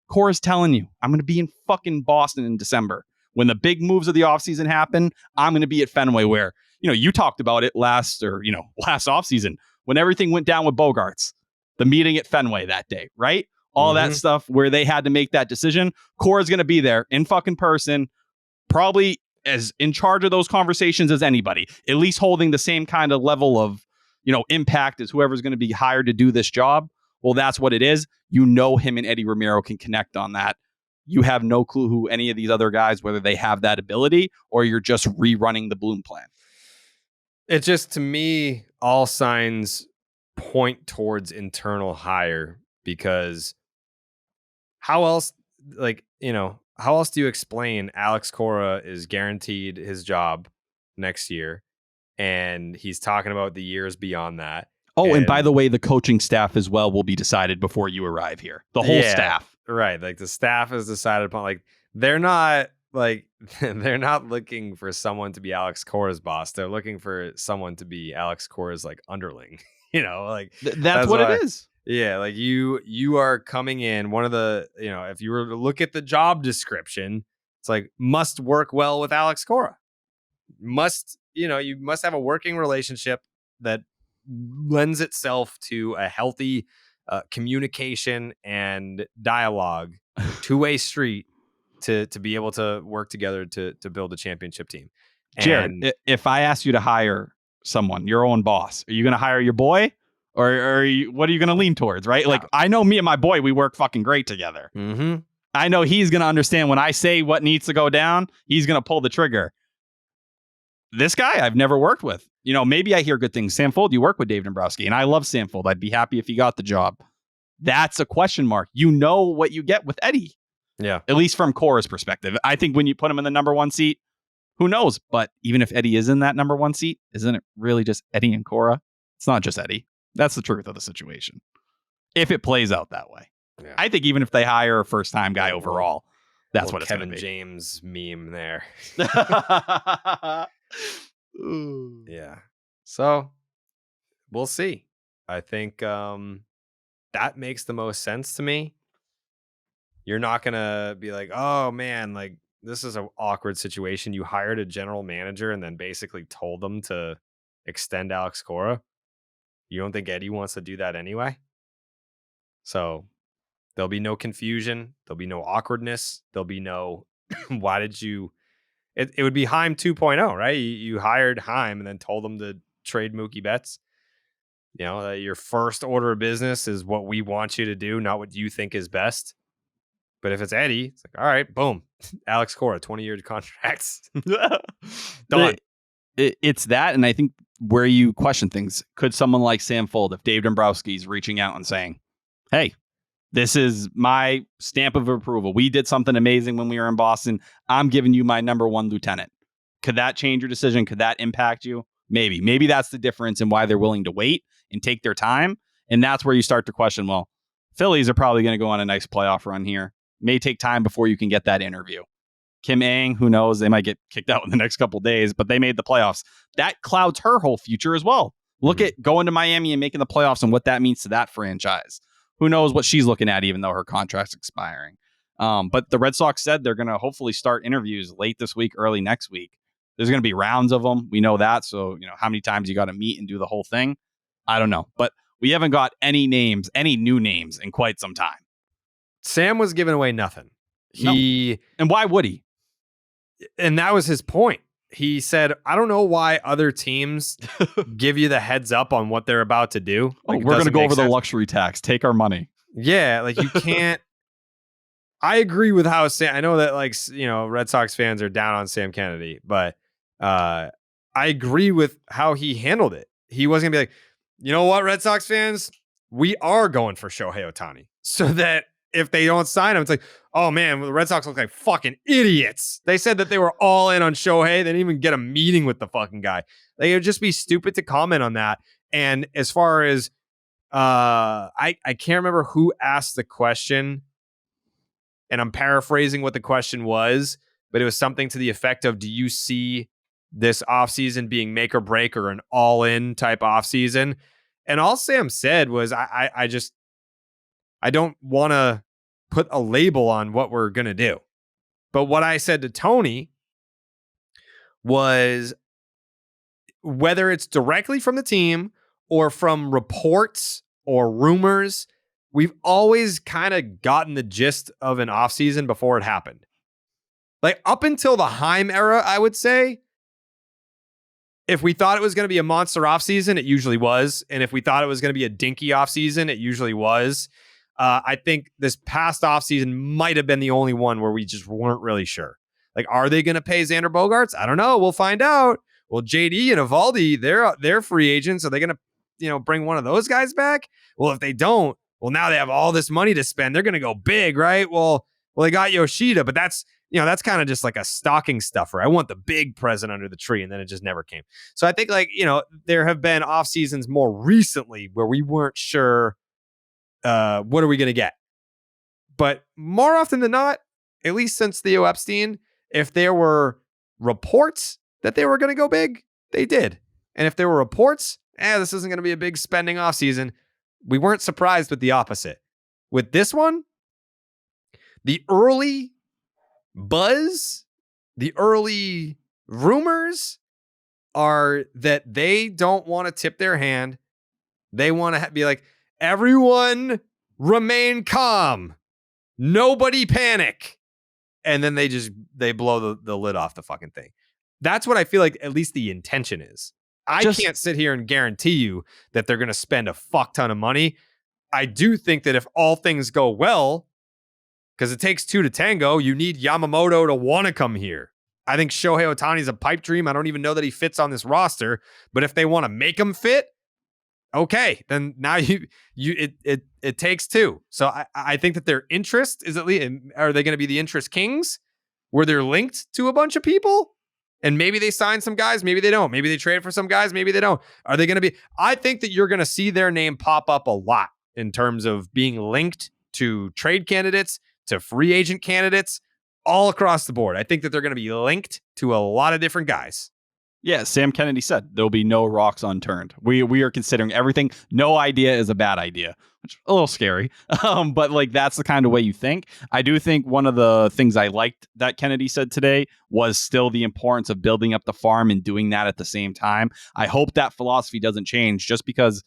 Speaker 2: Cora's telling you, I'm going to be in fucking Boston in December. When the big moves of the offseason happen, I'm going to be at Fenway where, you talked about it last offseason when everything went down with Bogarts, the meeting at Fenway that day, right? All that stuff where they had to make that decision. Cora's going to be there in fucking person, probably as in charge of those conversations as anybody, at least holding the same kind of level of, impact as whoever's going to be hired to do this job. Well, that's what it is. Him and Eddie Ramiro can connect on that. You have no clue who any of these other guys, whether they have that ability or you're just rerunning the Bloom plan.
Speaker 1: It just, to me, all signs point towards internal hire, because how else do you explain Alex Cora is guaranteed his job next year and he's talking about the years beyond that?
Speaker 2: Oh, and by the way, the coaching staff as well will be decided before you arrive here. The whole staff.
Speaker 1: Right. Like the staff is decided upon. Like they're not looking for someone to be Alex Cora's boss. They're looking for someone to be Alex Cora's like underling. That's
Speaker 2: what it is.
Speaker 1: Yeah, like you are coming in. One of the, if you were to look at the job description, it's like must work well with Alex Cora. You must have a working relationship that lends itself to a healthy communication and dialogue, two-way street to be able to work together to build a championship team.
Speaker 2: Jared, if I ask you to hire someone, your own boss, are you going to hire your boy? Or what are you going to lean towards, right? Like, I know me and my boy, we work fucking great together.
Speaker 1: Mm-hmm.
Speaker 2: I know he's going to understand when I say what needs to go down, he's going to pull the trigger. This guy I've never worked with. Maybe I hear good things. Sam Fold, you work with Dave Dombrowski, and I love Sam Fold. I'd be happy if he got the job. That's a question mark. You know what you get with Eddie.
Speaker 1: Yeah.
Speaker 2: At least from Cora's perspective. I think when you put him in the number one seat, who knows? But even if Eddie is in that number one seat, isn't it really just Eddie and Cora? It's not just Eddie. That's the truth of the situation. If it plays out that way. Yeah. I think even if they hire a first-time guy overall, that's what it's going to be.
Speaker 1: Kevin James meme there. Yeah. So we'll see. I think that makes the most sense to me. You're not going to be like, oh, man, like this is an awkward situation. You hired a general manager and then basically told them to extend Alex Cora. You don't think Eddie wants to do that anyway? So there'll be no confusion. There'll be no awkwardness. There'll be no, why did you? It would be Heim 2.0, right? You hired Heim and then told him to trade Mookie Betts. Your first order of business is what we want you to do, not what you think is best. But if it's Eddie, it's like, all right, boom. Alex Cora, 20-year contracts. Done.
Speaker 2: It's that, and I think where you question things, could someone like Sam Fold, if Dave Dombrowski's reaching out and saying, hey, this is my stamp of approval. We did something amazing when we were in Boston. I'm giving you my number one lieutenant. Could that change your decision? Could that impact you? Maybe. Maybe that's the difference in why they're willing to wait and take their time. And that's where you start to question, well, Phillies are probably going to go on a nice playoff run here. May take time before you can get that interview. Kim Ng, who knows? They might get kicked out in the next couple of days, but they made the playoffs. That clouds her whole future as well. Look at going to Miami and making the playoffs and what that means to that franchise. Who knows what she's looking at, even though her contract's expiring. But the Red Sox said they're going to hopefully start interviews late this week, early next week. There's going to be rounds of them. We know that. So, how many times you got to meet and do the whole thing? I don't know. But we haven't got any new names in quite some time.
Speaker 1: Sam was giving away nothing.
Speaker 2: And why would he?
Speaker 1: And that was his point. He said, I don't know why other teams give you the heads up on what they're about to do.
Speaker 2: Like, we're going to go over the luxury tax. Take our money.
Speaker 1: Yeah, like you can't. I agree with how Sam. I know that Red Sox fans are down on Sam Kennedy, but I agree with how he handled it. He wasn't gonna be like, you know what, Red Sox fans, we are going for Shohei Ohtani, so that if they don't sign him, it's like, oh man, the Red Sox look like fucking idiots. They said that they were all in on Shohei. They didn't even get a meeting with the fucking guy. They would just be stupid to comment on that. And as far as I can't remember who asked the question, and I'm paraphrasing what the question was, but it was something to the effect of, do you see this offseason being make or break or an all-in type offseason? And all Sam said was, I don't want to put a label on what we're going to do. But what I said to Tony was, whether it's directly from the team or from reports or rumors, we've always kind of gotten the gist of an offseason before it happened. Like up until the Heim era, I would say, if we thought it was going to be a monster offseason, it usually was. And if we thought it was going to be a dinky offseason, it usually was. I think this past offseason might have been the only one where we just weren't really sure. Like, are they going to pay Xander Bogaerts? I don't know. We'll find out. Well, JD and Evaldi, they're free agents. Are they going to, bring one of those guys back? Well, if they don't, well, now they have all this money to spend. They're going to go big, right? Well, they got Yoshida, but that's kind of just like a stocking stuffer. I want the big present under the tree, and then it just never came. So I think, there have been off seasons more recently where we weren't sure, what are we going to get? But more often than not, at least since Theo Epstein, if there were reports that they were going to go big, they did. And if there were reports, this isn't going to be a big spending offseason, we weren't surprised with the opposite. With this one, the early buzz, the early rumors are that they don't want to tip their hand. They want to be like, everyone remain calm. Nobody panic. And then they blow the lid off the fucking thing. That's what I feel like at least the intention is. I can't sit here and guarantee you that they're going to spend a fuck ton of money. I do think that if all things go well, because it takes two to tango, you need Yamamoto to want to come here. I think Shohei Ohtani's a pipe dream. I don't even know that he fits on this roster, but if they want to make him fit, okay, then now it takes two. So I think that their interest is, at least, are they going to be the interest kings where they're linked to a bunch of people? And maybe they sign some guys, maybe they don't. Maybe they trade for some guys, maybe they don't. Are they going to be? I think that you're going to see their name pop up a lot in terms of being linked to trade candidates, to free agent candidates, all across the board. I think that they're going to be linked to a lot of different guys.
Speaker 2: Yeah, Sam Kennedy said there'll be no rocks unturned. We are considering everything. No idea is a bad idea, which is a little scary. But that's the kind of way you think. I do think one of the things I liked that Kennedy said today was still the importance of building up the farm and doing that at the same time. I hope that philosophy doesn't change just because,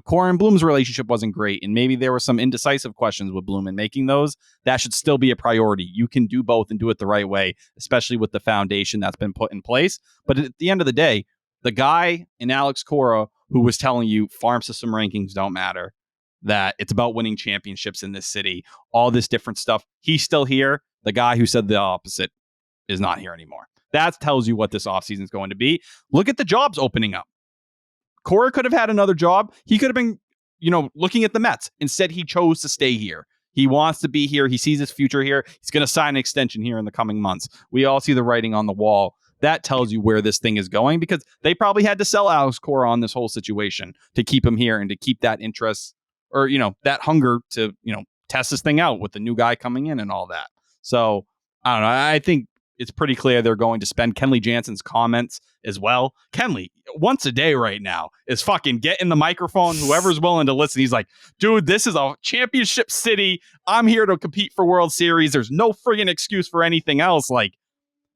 Speaker 2: Cora and Bloom's relationship wasn't great, and maybe there were some indecisive questions with Bloom and making those. That should still be a priority. You can do both and do it the right way, especially with the foundation that's been put in place. But at the end of the day, the guy in Alex Cora who was telling you farm system rankings don't matter, that it's about winning championships in this city, all this different stuff, he's still here. The guy who said the opposite is not here anymore. That tells you what this offseason is going to be. Look at the jobs opening up. Cora could have had another job. He could have been, looking at the Mets. Instead, he chose to stay here. He wants to be here. He sees his future here. He's going to sign an extension here in the coming months. We all see the writing on the wall. That tells you where this thing is going, because they probably had to sell Alex Cora on this whole situation to keep him here and to keep that interest or, that hunger to, test this thing out with the new guy coming in and all that. So I don't know. I think it's pretty clear they're going to spend. Kenley Jansen's comments as well. Kenley, once a day right now, is fucking getting the microphone. Whoever's willing to listen, he's like, dude, this is a championship city. I'm here to compete for World Series. There's no friggin' excuse for anything else.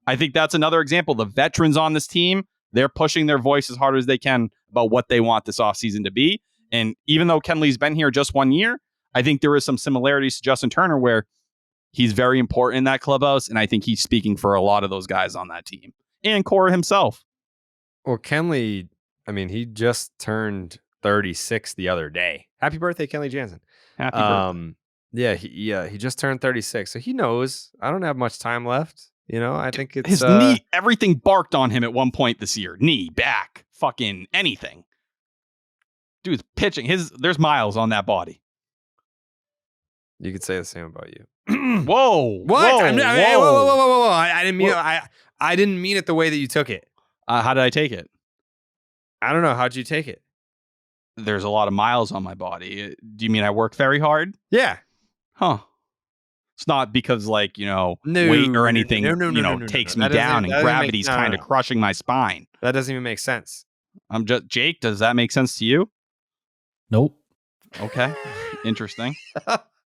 Speaker 2: I think that's another example. The veterans on this team, they're pushing their voice as hard as they can about what they want this offseason to be. And even though Kenley's been here just 1 year, I think there is some similarities to Justin Turner where he's very important in that clubhouse, and I think he's speaking for a lot of those guys on that team. And Cora himself.
Speaker 1: Well, Kenley, he just turned 36 the other day. Happy birthday, Kenley Jansen.
Speaker 2: Happy birthday.
Speaker 1: He just turned 36, so he knows I don't have much time left. I think it's...
Speaker 2: His knee, everything barked on him at one point this year. Knee, back, fucking anything. Dude's pitching. There's miles on that body.
Speaker 1: You could say the same about you.
Speaker 2: Whoa!
Speaker 1: What?
Speaker 2: Whoa!
Speaker 1: Whoa! I didn't mean. I didn't mean it the way that you took it.
Speaker 2: How did I take it?
Speaker 1: I don't know. How'd you take it?
Speaker 2: There's a lot of miles on my body. Do you mean I work very hard?
Speaker 1: Yeah.
Speaker 2: Huh. It's not because weight or anything, takes me down and gravity's kind of crushing my spine.
Speaker 1: That doesn't even make sense.
Speaker 2: Jake, does that make sense to you?
Speaker 10: Nope.
Speaker 2: Okay. Interesting.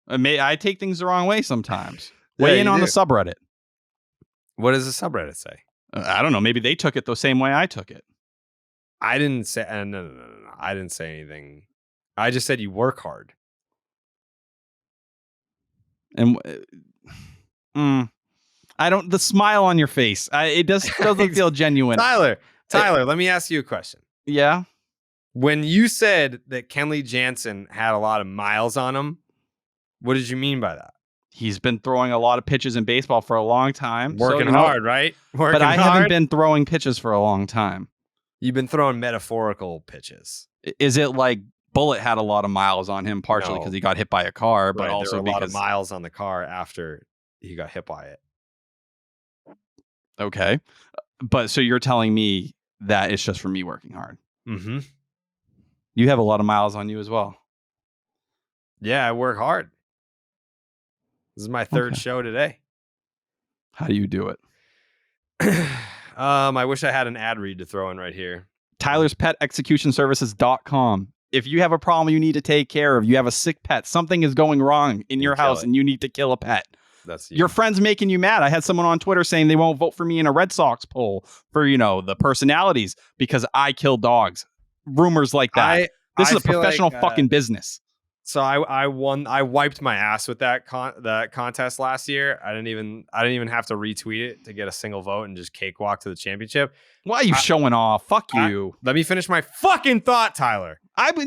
Speaker 2: I take things the wrong way sometimes. Weigh in on the subreddit.
Speaker 1: What does the subreddit say?
Speaker 2: I don't know. Maybe they took it the same way I took it.
Speaker 1: I didn't say no. I didn't say anything. I just said you work hard.
Speaker 2: And I don't. The smile on your face, it doesn't feel genuine.
Speaker 1: Tyler, let me ask you a question.
Speaker 2: Yeah.
Speaker 1: When you said that Kenley Jansen had a lot of miles on him, what did you mean by that?
Speaker 2: He's been throwing a lot of pitches in baseball for a long time.
Speaker 1: Working hard, right?
Speaker 2: But I haven't been throwing pitches for a long time.
Speaker 1: You've been throwing metaphorical pitches.
Speaker 2: Is it like Bullet had a lot of miles on him, partially because he got hit by a car, but also
Speaker 1: there were a lot of
Speaker 2: because
Speaker 1: miles on the car after he got hit by it.
Speaker 2: Okay. But so you're telling me that it's just for me working hard.
Speaker 1: Mm-hmm.
Speaker 2: You have a lot of miles on you as well.
Speaker 1: Yeah, I work hard. This is my third show today.
Speaker 2: How do you do it?
Speaker 1: I wish I had an ad read to throw in right here.
Speaker 2: Tyler'sPetExecutionServices.com. If you have a problem you need to take care of, you have a sick pet, something is going wrong in your house and you need to kill a pet.
Speaker 1: That's
Speaker 2: your friend's making you mad. I had someone on Twitter saying they won't vote for me in a Red Sox poll for, the personalities because I kill dogs. Rumors like that. This is a professional fucking business.
Speaker 1: So I won. I wiped my ass with that contest last year. I didn't even have to retweet it to get a single vote and just cakewalk to the championship.
Speaker 2: Why are you showing off? Fuck you.
Speaker 1: Let me finish my fucking thought, Tyler.
Speaker 2: Let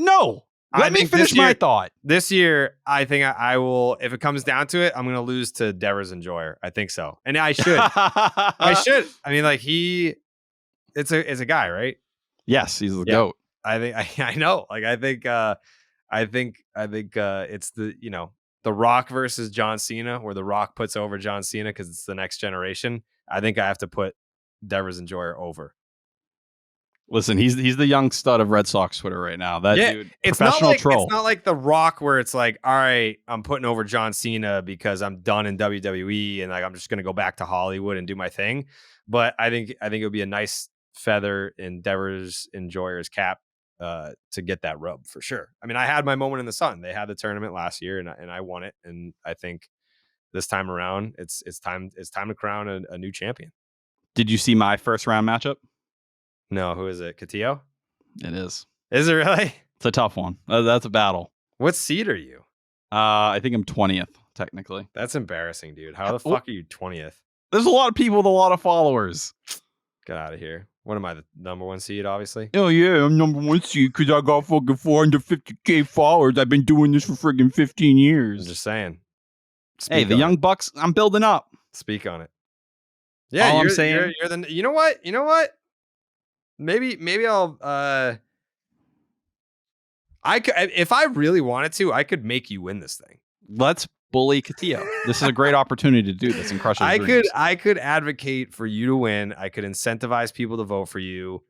Speaker 2: me finish my thought.
Speaker 1: This year, I think I will. If it comes down to it, I'm going to lose to Devers Enjoyer. I think so, and I should. I should. I mean, it's a guy, right?
Speaker 2: Yes, he's the GOAT.
Speaker 1: I know. I think it's the Rock versus John Cena, where the Rock puts over John Cena because it's the next generation. I think I have to put Devers Enjoyer over.
Speaker 2: Listen, he's the young stud of Red Sox Twitter right now. That dude, professional troll.
Speaker 1: It's not like The Rock where it's like, all right, I'm putting over John Cena because I'm done in WWE and I'm just gonna go back to Hollywood and do my thing. But I think it would be a nice feather in Devers Enjoyer's cap to get that rub for sure. I mean, I had my moment in the sun. They had the tournament last year and I won it. And I think this time around, it's time to crown a new champion.
Speaker 2: Did you see my first round matchup?
Speaker 1: No, who is it? Castillo?
Speaker 2: It is.
Speaker 1: Is it really?
Speaker 2: It's a tough one. That's a battle.
Speaker 1: What seed are you?
Speaker 2: I think I'm 20th, technically.
Speaker 1: That's embarrassing, dude. How the fuck are you 20th?
Speaker 2: There's a lot of people with a lot of followers.
Speaker 1: Get out of here. What am I, the number one seed, obviously?
Speaker 2: Oh, yeah, I'm number one seed because I got fucking 450K followers. I've been doing this for friggin' 15 years.
Speaker 1: I'm just saying.
Speaker 2: Hey, the Young Bucks, I'm building up.
Speaker 1: Speak on it. Yeah,
Speaker 2: I'm saying.
Speaker 1: You're the. You know what? Maybe I'll. I could, if I really wanted to, I could make you win this thing.
Speaker 2: Let's bully Castillo. This is a great opportunity to do this and crush his dreams.
Speaker 1: I could advocate for you to win. I could incentivize people to vote for you,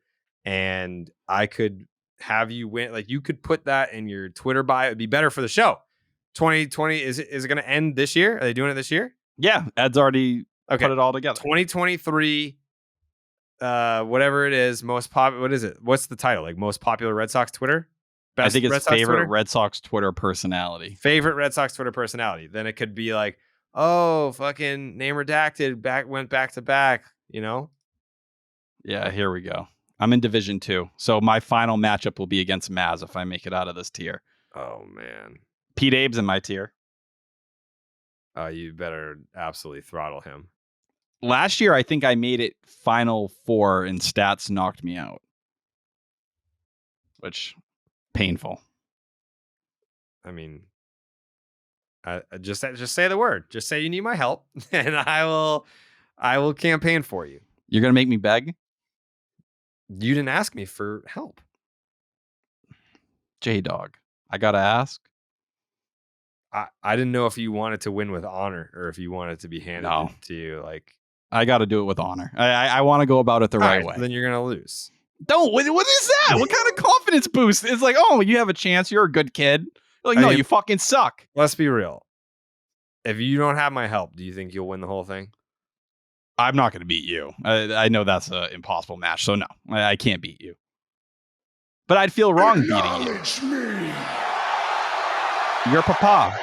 Speaker 1: and I could have you win. Like, you could put that in your Twitter bio. It'd be better for the show. 2020 is it going to end this year? Are they doing it this year?
Speaker 2: Yeah, Ed's already put it all together.
Speaker 1: 2023. Whatever it is, most popular. What is it? What's the title? Like, most popular Red Sox Twitter?
Speaker 2: I think it's favorite Red Sox Twitter personality.
Speaker 1: Favorite Red Sox Twitter personality. Then it could be like, oh, fucking name redacted. Went back to back.
Speaker 2: Yeah, here we go. I'm in Division 2, so my final matchup will be against Maz if I make it out of this tier.
Speaker 1: Oh man,
Speaker 2: Pete Abe's in my tier.
Speaker 1: You better absolutely throttle him.
Speaker 2: Last year, I think I made it Final 4 and stats knocked me out. Which, painful.
Speaker 1: I mean, just say the word. Just say you need my help, and I will campaign for you.
Speaker 2: You're going to make me beg?
Speaker 1: You didn't ask me for help.
Speaker 2: J-Dog, I got to ask.
Speaker 1: I didn't know if you wanted to win with honor or if you wanted to be handed to you. Like,
Speaker 2: I got to do it with honor. I want to go about it the right way.
Speaker 1: Then you're going to lose.
Speaker 2: Don't. What is that? What kind of confidence boost? It's like, oh, you have a chance. You're a good kid. Like, no, you fucking suck.
Speaker 1: Let's be real. If you don't have my help, do you think you'll win the whole thing?
Speaker 2: I'm not going to beat you. I know that's an impossible match, so no, I can't beat you. But I'd feel wrong beating you. You're papa.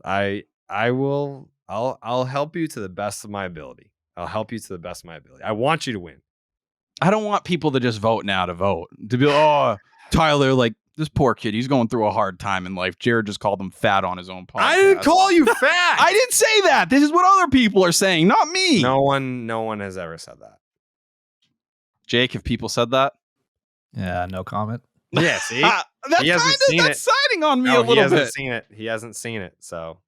Speaker 1: I will. I'll help you to the best of my ability. I'll help you to the best of my ability. I want you to win.
Speaker 2: I don't want people to just vote now to vote. To be like, oh, Tyler, like this poor kid, he's going through a hard time in life. Jared just called him fat on his own podcast.
Speaker 1: I didn't call you fat.
Speaker 2: I didn't say that. This is what other people are saying, not me.
Speaker 1: No one has ever said that.
Speaker 2: Jake, have people said that?
Speaker 10: Yeah, no comment.
Speaker 1: Yeah, see?
Speaker 2: That's
Speaker 1: He hasn't seen it.
Speaker 2: siding on me a
Speaker 1: No,
Speaker 2: little
Speaker 1: he hasn't
Speaker 2: bit.
Speaker 1: seen it. He hasn't seen it. So,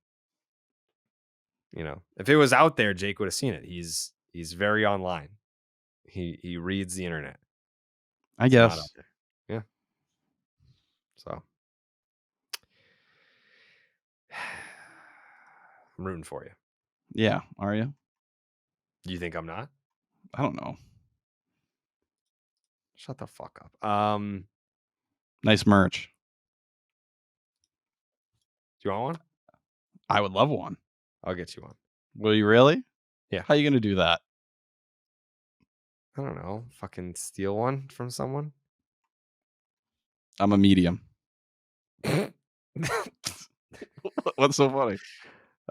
Speaker 1: if it was out there, Jake would have seen it. He's very online. He reads the internet.
Speaker 2: I
Speaker 1: It's not
Speaker 2: guess.
Speaker 1: out there. Yeah. So, I'm rooting for you.
Speaker 2: Yeah, are you?
Speaker 1: You think I'm not?
Speaker 2: I don't know.
Speaker 1: Shut the fuck up.
Speaker 2: Nice merch.
Speaker 1: Do you want one?
Speaker 2: I would love one.
Speaker 1: I'll get you one.
Speaker 2: Will you really?
Speaker 1: Yeah.
Speaker 2: How are you going to do that?
Speaker 1: I don't know. Fucking steal one from someone.
Speaker 2: I'm a medium. What's so funny?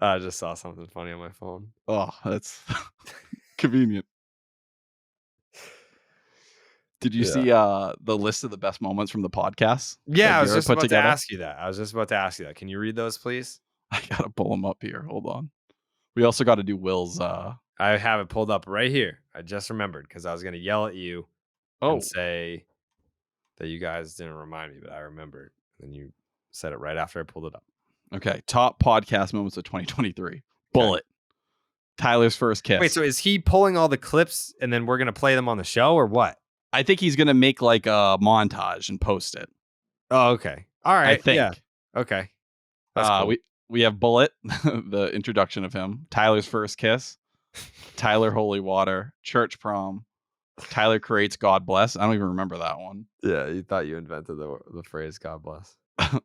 Speaker 1: I just saw something funny on my phone.
Speaker 2: Oh, that's convenient. Did you see the list of the best moments from the podcast?
Speaker 1: Yeah, I was
Speaker 2: Garrett
Speaker 1: just about to ask you that. Can you read those, please?
Speaker 2: I gotta pull them up here. Hold on. We also got to do Will's.
Speaker 1: I have it pulled up right here. I just remembered because I was going to yell at you and say that you guys didn't remind me, but I remembered. And you said it right after I pulled it up.
Speaker 2: Okay, top podcast moments of 2023. Bullet. Tyler's first kiss.
Speaker 1: Wait, so is he pulling all the clips and then we're going to play them on the show or what?
Speaker 2: I think he's gonna make like a montage and post it.
Speaker 1: Oh, okay. All right.
Speaker 2: I think.
Speaker 1: Yeah. Okay. That's cool.
Speaker 2: We have Bullet, the introduction of him. Tyler's first kiss. Tyler Holy Water. Church prom. Tyler creates God bless. I don't even remember that one.
Speaker 1: Yeah, you thought you invented the phrase God bless.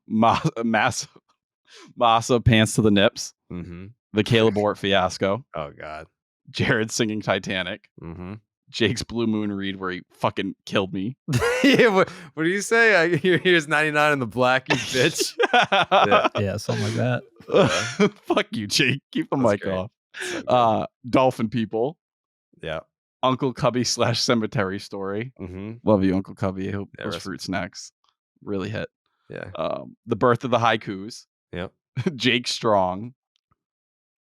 Speaker 2: Massa pants to the nips.
Speaker 1: Mm-hmm.
Speaker 2: The Caleb Ort fiasco.
Speaker 1: Oh God.
Speaker 2: Jared singing Titanic.
Speaker 1: Mm-hmm.
Speaker 2: Jake's Blue Moon read where he fucking killed me.
Speaker 1: Yeah, what do you say? Here's 99 in the black, you bitch.
Speaker 10: Yeah, something like that.
Speaker 2: Fuck you, Jake. Keep the mic
Speaker 1: great.
Speaker 2: off. Dolphin people.
Speaker 1: Yeah.
Speaker 2: Uncle Cubby / cemetery story.
Speaker 1: Mm-hmm.
Speaker 2: Love you, Uncle Cubby. I hope
Speaker 1: Yeah,
Speaker 2: those
Speaker 1: rest-
Speaker 2: fruit snacks really hit.
Speaker 1: Yeah.
Speaker 2: The birth of the haikus.
Speaker 1: Yep.
Speaker 2: Jake Strong.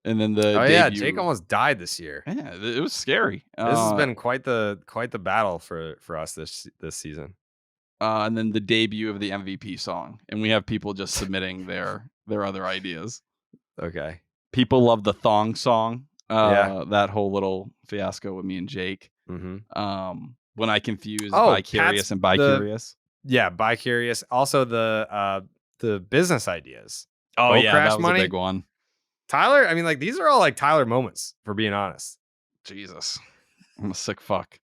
Speaker 2: And then the
Speaker 1: debut. Yeah,
Speaker 2: debut.
Speaker 1: Jake almost died this year.
Speaker 2: Yeah, it was scary.
Speaker 1: This has been quite the battle for us this season.
Speaker 2: And then the debut of the MVP song. And we have people just submitting their other ideas.
Speaker 1: Okay.
Speaker 2: People love the thong song.
Speaker 1: Yeah.
Speaker 2: That whole little fiasco with me and Jake.
Speaker 1: Mm-hmm.
Speaker 2: When I confuse Vicarious and Bicurious.
Speaker 1: Yeah, Bicurious. Also the business ideas.
Speaker 2: Oh
Speaker 1: Boat
Speaker 2: yeah,
Speaker 1: crash
Speaker 2: that was
Speaker 1: money.
Speaker 2: a big one.
Speaker 1: Tyler, I mean, like these are all like Tyler moments, for being honest.
Speaker 2: Jesus. I'm a sick fuck.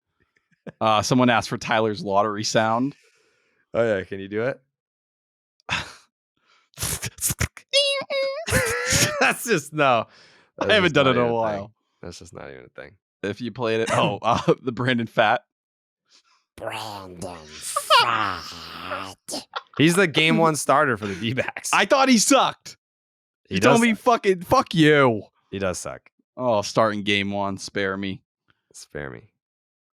Speaker 2: Someone asked for Tyler's lottery sound.
Speaker 1: Oh yeah, can you do it? That's just no.
Speaker 2: I haven't done it in a while.
Speaker 1: That's just not even a thing.
Speaker 2: If you played it, the Brandon Fat.
Speaker 1: Brandon Fat. He's the game one starter for the D-backs.
Speaker 2: I thought he sucked. He told me fucking fuck you.
Speaker 1: He does suck.
Speaker 2: Oh, starting game one. Spare me.
Speaker 1: Spare me.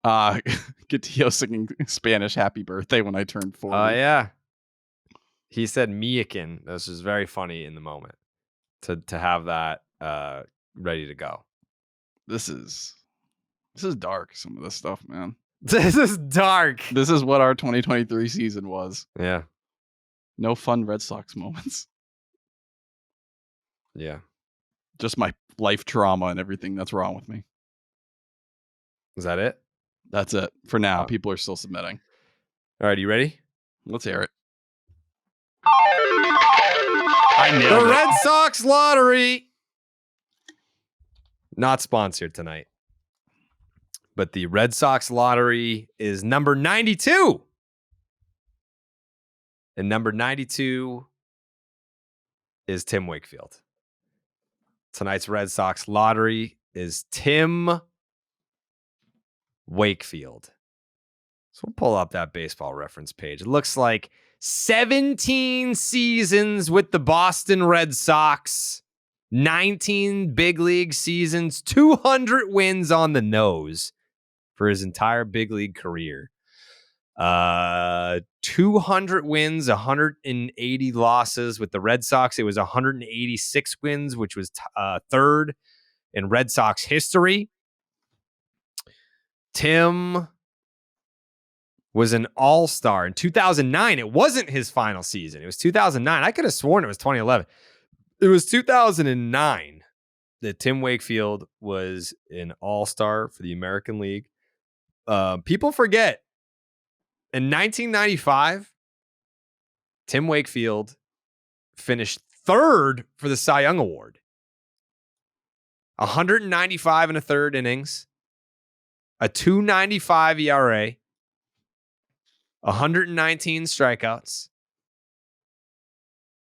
Speaker 2: Gatillo singing Spanish happy birthday when I turned 40.
Speaker 1: Oh yeah. He said Miakin. This was very funny in the moment. To have that ready to go.
Speaker 2: This is dark, some of this stuff, man.
Speaker 1: This is dark.
Speaker 2: This is what our 2023 season was.
Speaker 1: Yeah.
Speaker 2: No fun Red Sox moments.
Speaker 1: Yeah.
Speaker 2: Just my life trauma and everything that's wrong with me.
Speaker 1: Is that it?
Speaker 2: That's it. For now, people are still submitting.
Speaker 1: All right, you ready?
Speaker 2: Let's hear it.
Speaker 1: The Red Sox lottery. Not sponsored tonight. But the Red Sox lottery is number 92. And number 92 is Tim Wakefield. Tonight's Red Sox lottery is Tim Wakefield. So we'll pull up that baseball reference page. It looks like 17 seasons with the Boston Red Sox, 19 big league seasons, 200 wins on the nose for his entire big league career. 200 wins, 180 losses. With the Red Sox, it was 186 wins, which was third in Red Sox history. Tim was an all-star in 2009. It wasn't his final season. It was 2009. I could have sworn it was 2011. It was 2009 that Tim Wakefield was an all-star for the American League. People forget. In 1995, Tim Wakefield finished third for the Cy Young Award. 195 and a third innings, a 2.95 ERA, 119 strikeouts,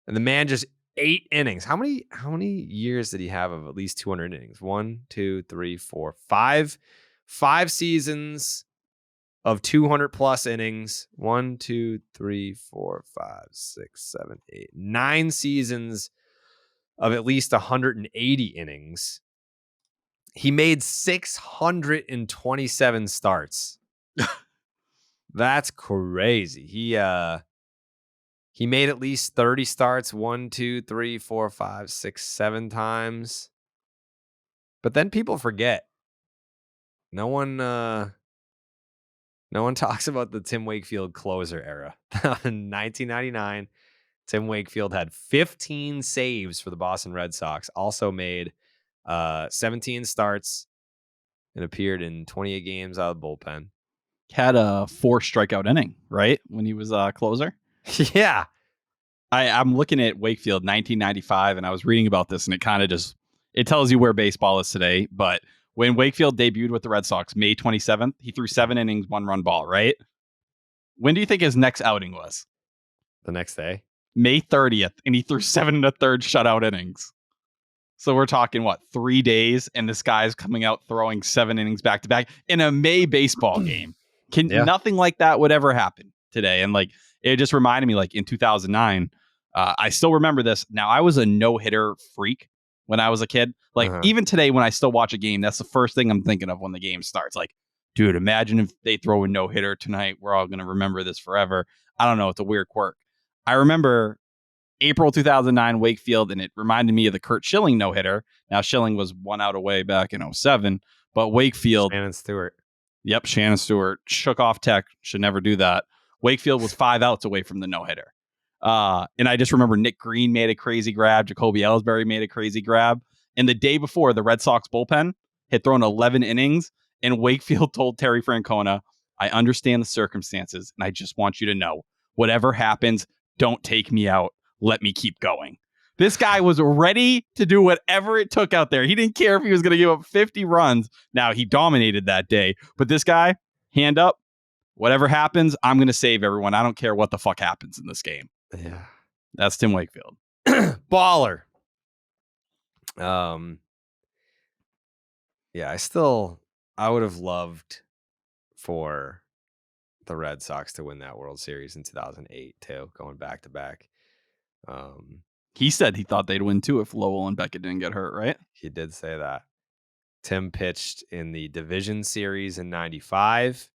Speaker 1: and the man just 8 innings. How many years did he have of at least 200 innings? 1, 2, 3, 4, 5. 5 seasons of 200 plus innings. 1, 2, 3, 4, 5, 6, 7, 8, 9 seasons of at least 180 innings. He made 627 starts. That's crazy. He made at least 30 starts 1, 2, 3, 4, 5, 6, 7 times. But then people forget. No one talks about the Tim Wakefield closer era. In 1999, Tim Wakefield had 15 saves for the Boston Red Sox. Also made 17 starts and appeared in 28 games out of the bullpen.
Speaker 2: Had a 4 strikeout inning, right? When he was a closer.
Speaker 1: Yeah.
Speaker 2: I'm looking at Wakefield 1995, and I was reading about this, and it kind of just, it tells you where baseball is today. But when Wakefield debuted with the Red Sox, May 27th, he threw 7 innings, 1 run ball, right? When do you think his next outing was?
Speaker 1: The next day?
Speaker 2: May 30th, and he threw 7 1/3 shutout innings. So we're talking, 3 days, and this guy's coming out throwing 7 innings back to back in a May baseball game. Nothing like that would ever happen today. And like, it just reminded me, like in 2009, I still remember this. Now, I was a no-hitter freak when I was a kid. Like, even today, when I still watch a game, that's the first thing I'm thinking of when the game starts. Like, dude, imagine if they throw a no-hitter tonight. We're all going to remember this forever. I don't know. It's a weird quirk. I remember April 2009 Wakefield, and it reminded me of the Curt Schilling no-hitter. Now, Schilling was 1 out away back in 2007, but Wakefield...
Speaker 1: Shannon Stewart.
Speaker 2: Yep, Shannon Stewart. Shook off Tech. Should never do that. Wakefield was 5 outs away from the no-hitter. And I just remember Nick Green made a crazy grab. Jacoby Ellsbury made a crazy grab. And the day before, the Red Sox bullpen had thrown 11 innings, and Wakefield told Terry Francona, I understand the circumstances, and I just want you to know, whatever happens, don't take me out. Let me keep going. This guy was ready to do whatever it took out there. He didn't care if he was going to give up 50 runs. Now, he dominated that day. But this guy, hand up, whatever happens, I'm going to save everyone. I don't care what the fuck happens in this game.
Speaker 1: Yeah.
Speaker 2: That's Tim Wakefield.
Speaker 1: Baller. Yeah, I would have loved for the Red Sox to win that World Series in 2008 too, going back to back.
Speaker 2: He said he thought they'd win too if Lowell and Beckett didn't get hurt, right?
Speaker 1: He did say that. Tim pitched in the division series in 95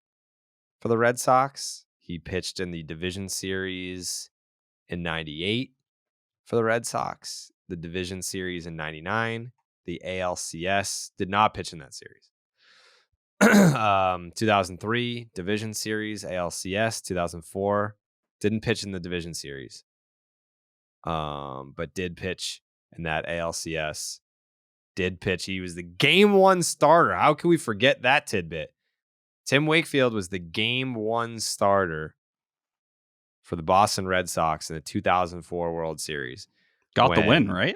Speaker 1: for the Red Sox. He pitched in the division series in 98 for the Red Sox. The division series in 99. The ALCS, did not pitch in that series. 2003 division series, ALCS. 2004 didn't pitch in the division series. But did pitch in that ALCS. Did pitch. He was the game 1 starter. How can we forget that tidbit? Tim Wakefield was the game 1 starter for the Boston Red Sox in the 2004 World Series.
Speaker 2: Got the win, right?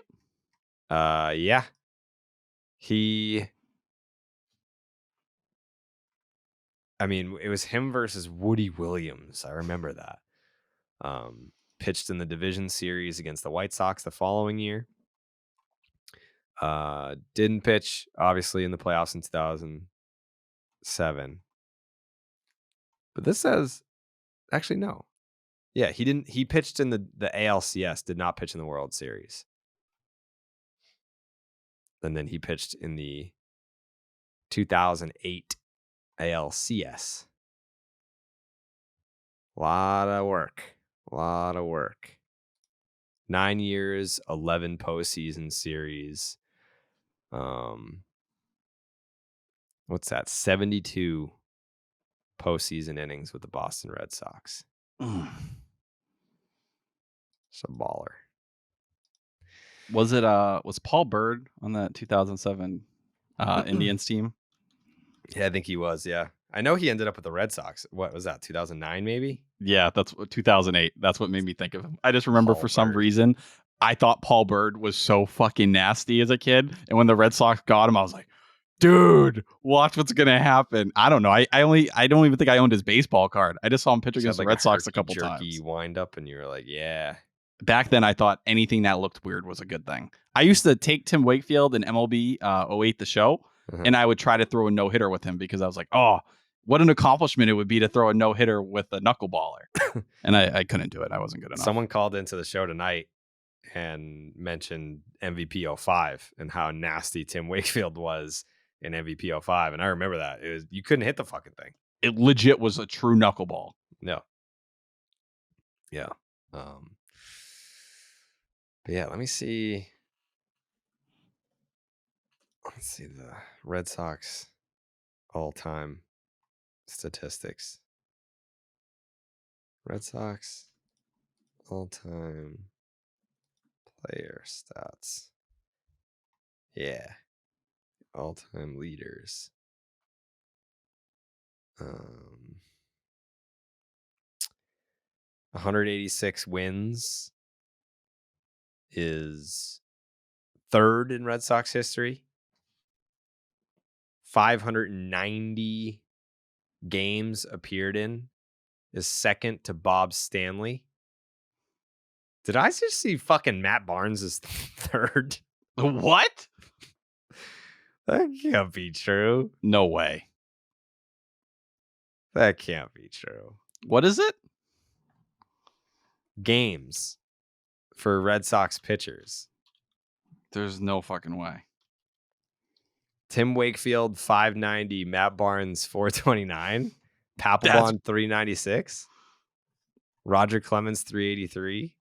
Speaker 1: Yeah. He I mean, it was him versus Woody Williams. I remember that. Pitched in the division series against the White Sox the following year. Didn't pitch, obviously, in the playoffs in 2007. But this says, actually, no. Yeah, he didn't. He pitched in the ALCS, did not pitch in the World Series. And then he pitched in the 2008 ALCS. Lot of work. 9 years, 11 postseason series. What's that? 72 postseason innings with the Boston Red Sox. It's a baller.
Speaker 2: Was Paul Bird on that 2007 Indians team?
Speaker 1: Yeah, I think he was. Yeah, I know he ended up with the Red Sox. What was that? 2009, maybe?
Speaker 2: Yeah, that's 2008. That's what made me think of him. I just remember for some reason I thought Paul Bird was so fucking nasty as a kid, and when the Red Sox got him, I was like, dude, watch what's gonna happen. I don't know. I don't even think I owned his baseball card. I just saw him pitch against the Red Sox a couple times.
Speaker 1: Wind up, and you were like, yeah.
Speaker 2: Back then, I thought anything that looked weird was a good thing. I used to take Tim Wakefield in MLB 08 the show, and I would try to throw a no-hitter with him because I was like, oh, what an accomplishment it would be to throw a no-hitter with a knuckleballer. And I couldn't do it. I wasn't good enough.
Speaker 1: Someone called into the show tonight and mentioned MVP 05 and how nasty Tim Wakefield was in MVP 05. And I remember that. It was, you couldn't hit the fucking thing.
Speaker 2: It legit was a true knuckleball.
Speaker 1: No. Yeah. But yeah, let me see. Let's see the Red Sox all-time statistics. Red Sox all-time player stats. Yeah. All-time leaders. 186 wins is third in Red Sox history. 590 games appeared in is second to Bob Stanley. Did I just see fucking Matt Barnes is third?
Speaker 2: What?
Speaker 1: That can't be true.
Speaker 2: No way.
Speaker 1: That can't be true.
Speaker 2: What is it?
Speaker 1: Games for Red Sox pitchers.
Speaker 2: There's no fucking way.
Speaker 1: Tim Wakefield 590, Matt Barnes 429, Papelbon 396, Roger Clemens 383.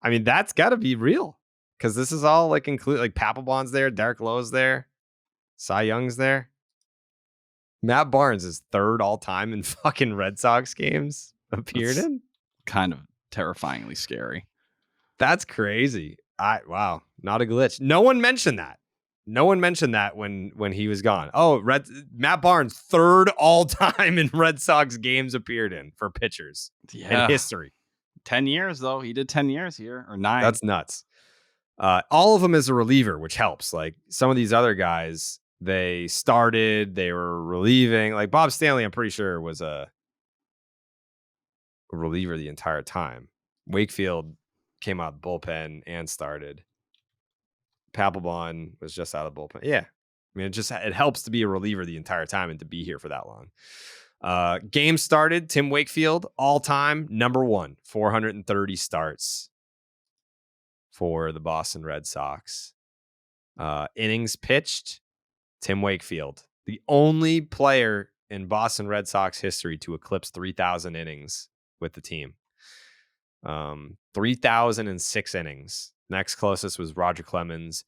Speaker 1: I mean, that's got to be real because this is all like include like Papelbon's there, Derek Lowe's there, Cy Young's there. Matt Barnes is third all time in fucking Red Sox games appeared in.
Speaker 2: Kind of terrifyingly scary.
Speaker 1: That's crazy. Wow, not a glitch. No one mentioned that. No one mentioned that when he was gone. Oh, Matt Barnes, third all time in Red Sox games appeared in for pitchers in history.
Speaker 2: 10 years, though. He did 10 years here, or 9.
Speaker 1: That's nuts. All of them as a reliever, which helps. Like some of these other guys, they were relieving. Like Bob Stanley, I'm pretty sure was a reliever the entire time. Wakefield came out of the bullpen and started. Papelbon was just out of the bullpen. Yeah. I mean, it helps to be a reliever the entire time and to be here for that long. Game started, Tim Wakefield, all-time number 1, 430 starts for the Boston Red Sox. Innings pitched, Tim Wakefield, the only player in Boston Red Sox history to eclipse 3,000 innings with the team. 3,006 innings. Next closest was Roger Clemens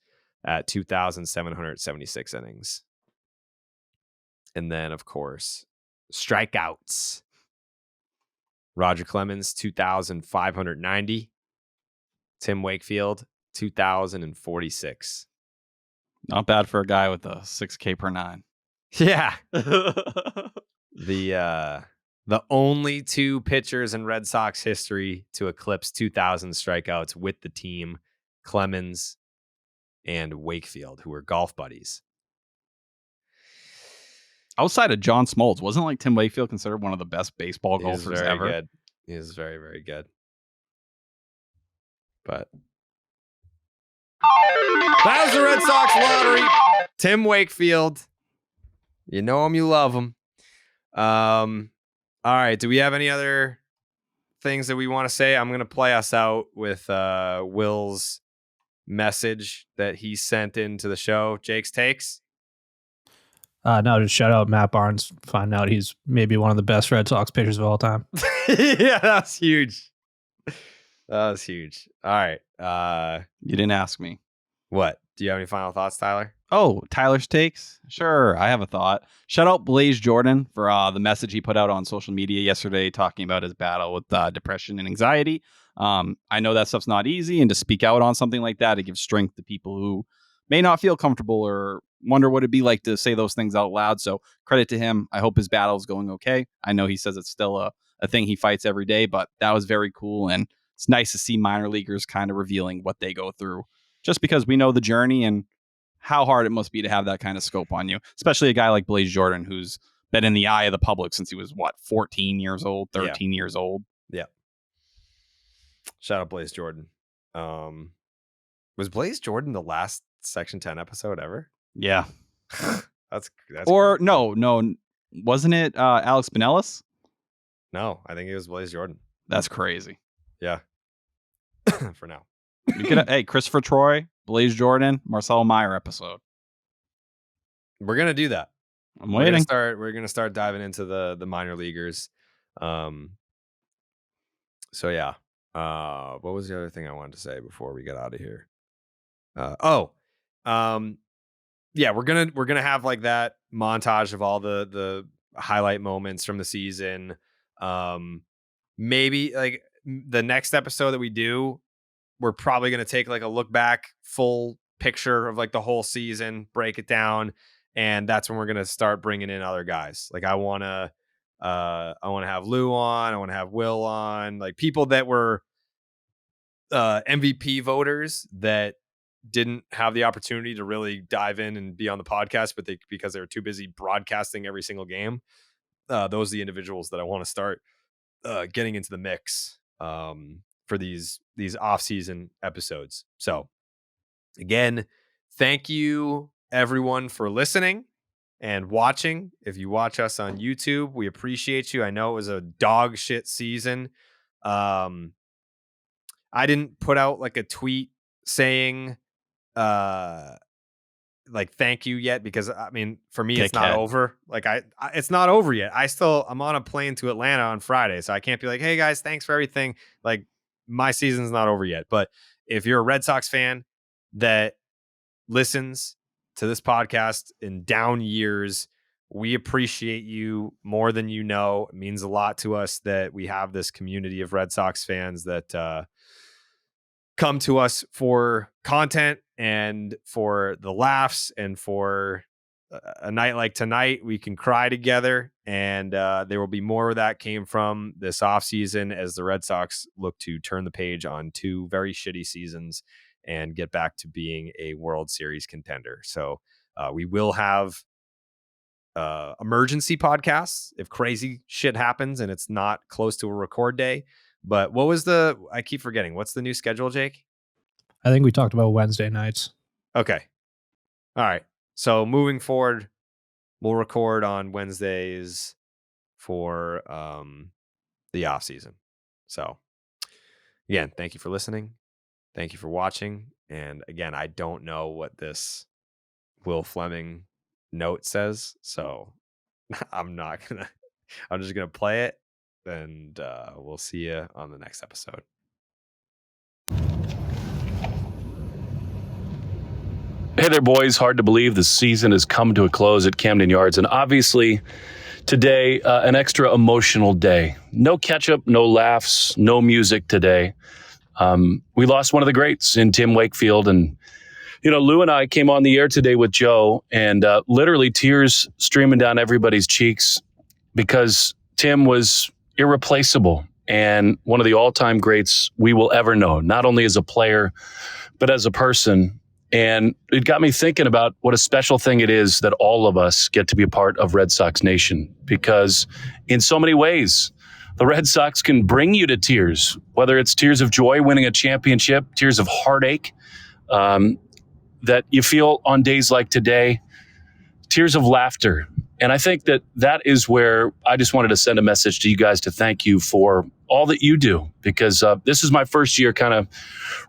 Speaker 1: at 2,776 innings. And then, of course, strikeouts. Roger Clemens, 2,590. Tim Wakefield, 2,046.
Speaker 2: Not bad for a guy with a 6K per 9.
Speaker 1: Yeah. The only 2 pitchers in Red Sox history to eclipse 2,000 strikeouts with the team, Clemens and Wakefield, who were golf buddies.
Speaker 2: Outside of John Smoltz, wasn't like Tim Wakefield considered one of the best baseball
Speaker 1: He's
Speaker 2: golfers
Speaker 1: very
Speaker 2: ever?
Speaker 1: good. He is very, very good. But that was the Red Sox lottery. Tim Wakefield. You know him, you love him. All right. Do we have any other things that we want to say? I'm going to play us out with Will's message that he sent into the show. Jake's takes.
Speaker 10: No, just shout out Matt Barnes. Find out he's maybe one of the best Red Sox pitchers of all time.
Speaker 1: Yeah, that's huge. That was huge. All right.
Speaker 2: You didn't ask me.
Speaker 1: What? Do you have any final thoughts, Tyler?
Speaker 2: Oh, Tyler's takes? Sure, I have a thought. Shout out Blaze Jordan for the message he put out on social media yesterday talking about his battle with depression and anxiety. I know that stuff's not easy, and to speak out on something like that, it gives strength to people who may not feel comfortable or wonder what it'd be like to say those things out loud. So credit to him. I hope his battle is going okay. I know he says it's still a thing he fights every day, but that was very cool, and it's nice to see minor leaguers kind of revealing what they go through, just because we know the journey and how hard it must be to have that kind of scope on you, especially a guy like Blaze Jordan, who's been in the eye of the public since he was, 14 years old, 13 years old.
Speaker 1: Yeah. Shout out Blaze Jordan. Was Blaze Jordan the last Section 10 episode ever?
Speaker 2: Yeah.
Speaker 1: That's
Speaker 2: or crazy. No. Wasn't it Alex Pinellas?
Speaker 1: No, I think it was Blaze Jordan.
Speaker 2: That's crazy.
Speaker 1: Yeah. For now.
Speaker 2: We could hey, Christopher Troy, Blaze Jordan, Marcelo Meyer episode.
Speaker 1: We're gonna do that.
Speaker 2: I'm waiting.
Speaker 1: We're gonna start diving into the minor leaguers. So yeah. What was the other thing I wanted to say before we get out of here? Yeah, we're gonna have like that montage of all the highlight moments from the season. Maybe like the next episode that we do, we're probably going to take like a look back, full picture of like the whole season, break it down. And that's when we're going to start bringing in other guys. Like I want to have Lou on. I want to have Will on, like people that were MVP voters that didn't have the opportunity to really dive in and be on the podcast, but because they were too busy broadcasting every single game. Those are the individuals that I want to start getting into the mix for these off-season episodes. So again, thank you everyone for listening and watching. If you watch us on YouTube, we appreciate you. I know it was a dog shit season. I didn't put out like a tweet saying like thank you yet, because I mean for me it's not over. Like it's not over yet. I'm on a plane to Atlanta on Friday, so I can't be like, hey guys, thanks for everything. Like my season's not over yet. But if you're a Red Sox fan that listens to this podcast in down years, we appreciate you more than you know. It means a lot to us that we have this community of Red Sox fans that come to us for content and for the laughs, and for a night like tonight, we can cry together. And there will be more of that came from this offseason as the Red Sox look to turn the page on 2 very shitty seasons and get back to being a World Series contender. So we will have emergency podcasts if crazy shit happens and it's not close to a record day. But I keep forgetting, what's the new schedule, Jake?
Speaker 10: I think we talked about Wednesday nights.
Speaker 1: Okay. All right. So moving forward, we'll record on Wednesdays for the off season. So again, thank you for listening. Thank you for watching. And again, I don't know what this Will Fleming note says, so I'm just gonna play it, and we'll see you on the next episode.
Speaker 13: Hey there, boys. Hard to believe the season has come to a close at Camden Yards, and obviously today, an extra emotional day. No catch-up, no laughs, no music today. We lost one of the greats in Tim Wakefield, and Lou and I came on the air today with Joe, and literally tears streaming down everybody's cheeks because Tim was irreplaceable and one of the all-time greats we will ever know, not only as a player, but as a person. And it got me thinking about what a special thing it is that all of us get to be a part of Red Sox Nation, because in so many ways, the Red Sox can bring you to tears, whether it's tears of joy winning a championship, tears of heartache that you feel on days like today, tears of laughter. And I think that is where I just wanted to send a message to you guys to thank you for all that you do, because this is my first year kind of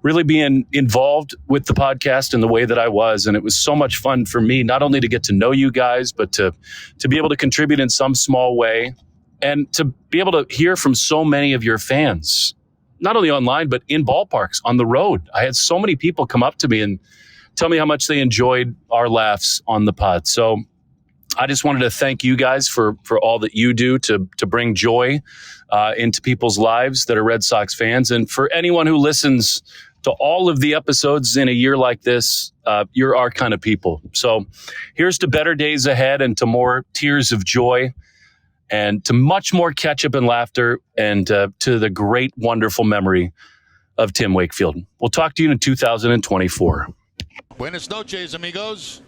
Speaker 13: really being involved with the podcast in the way that I was. And it was so much fun for me, not only to get to know you guys, but to be able to contribute in some small way and to be able to hear from so many of your fans, not only online, but in ballparks, on the road. I had so many people come up to me and tell me how much they enjoyed our laughs on the pod. So I just wanted to thank you guys for all that you do to bring joy into people's lives that are Red Sox fans. And for anyone who listens to all of the episodes in a year like this, you're our kind of people. So here's to better days ahead and to more tears of joy and to much more ketchup and laughter and to the great, wonderful memory of Tim Wakefield. We'll talk to you in 2024.
Speaker 14: Buenas noches, amigos.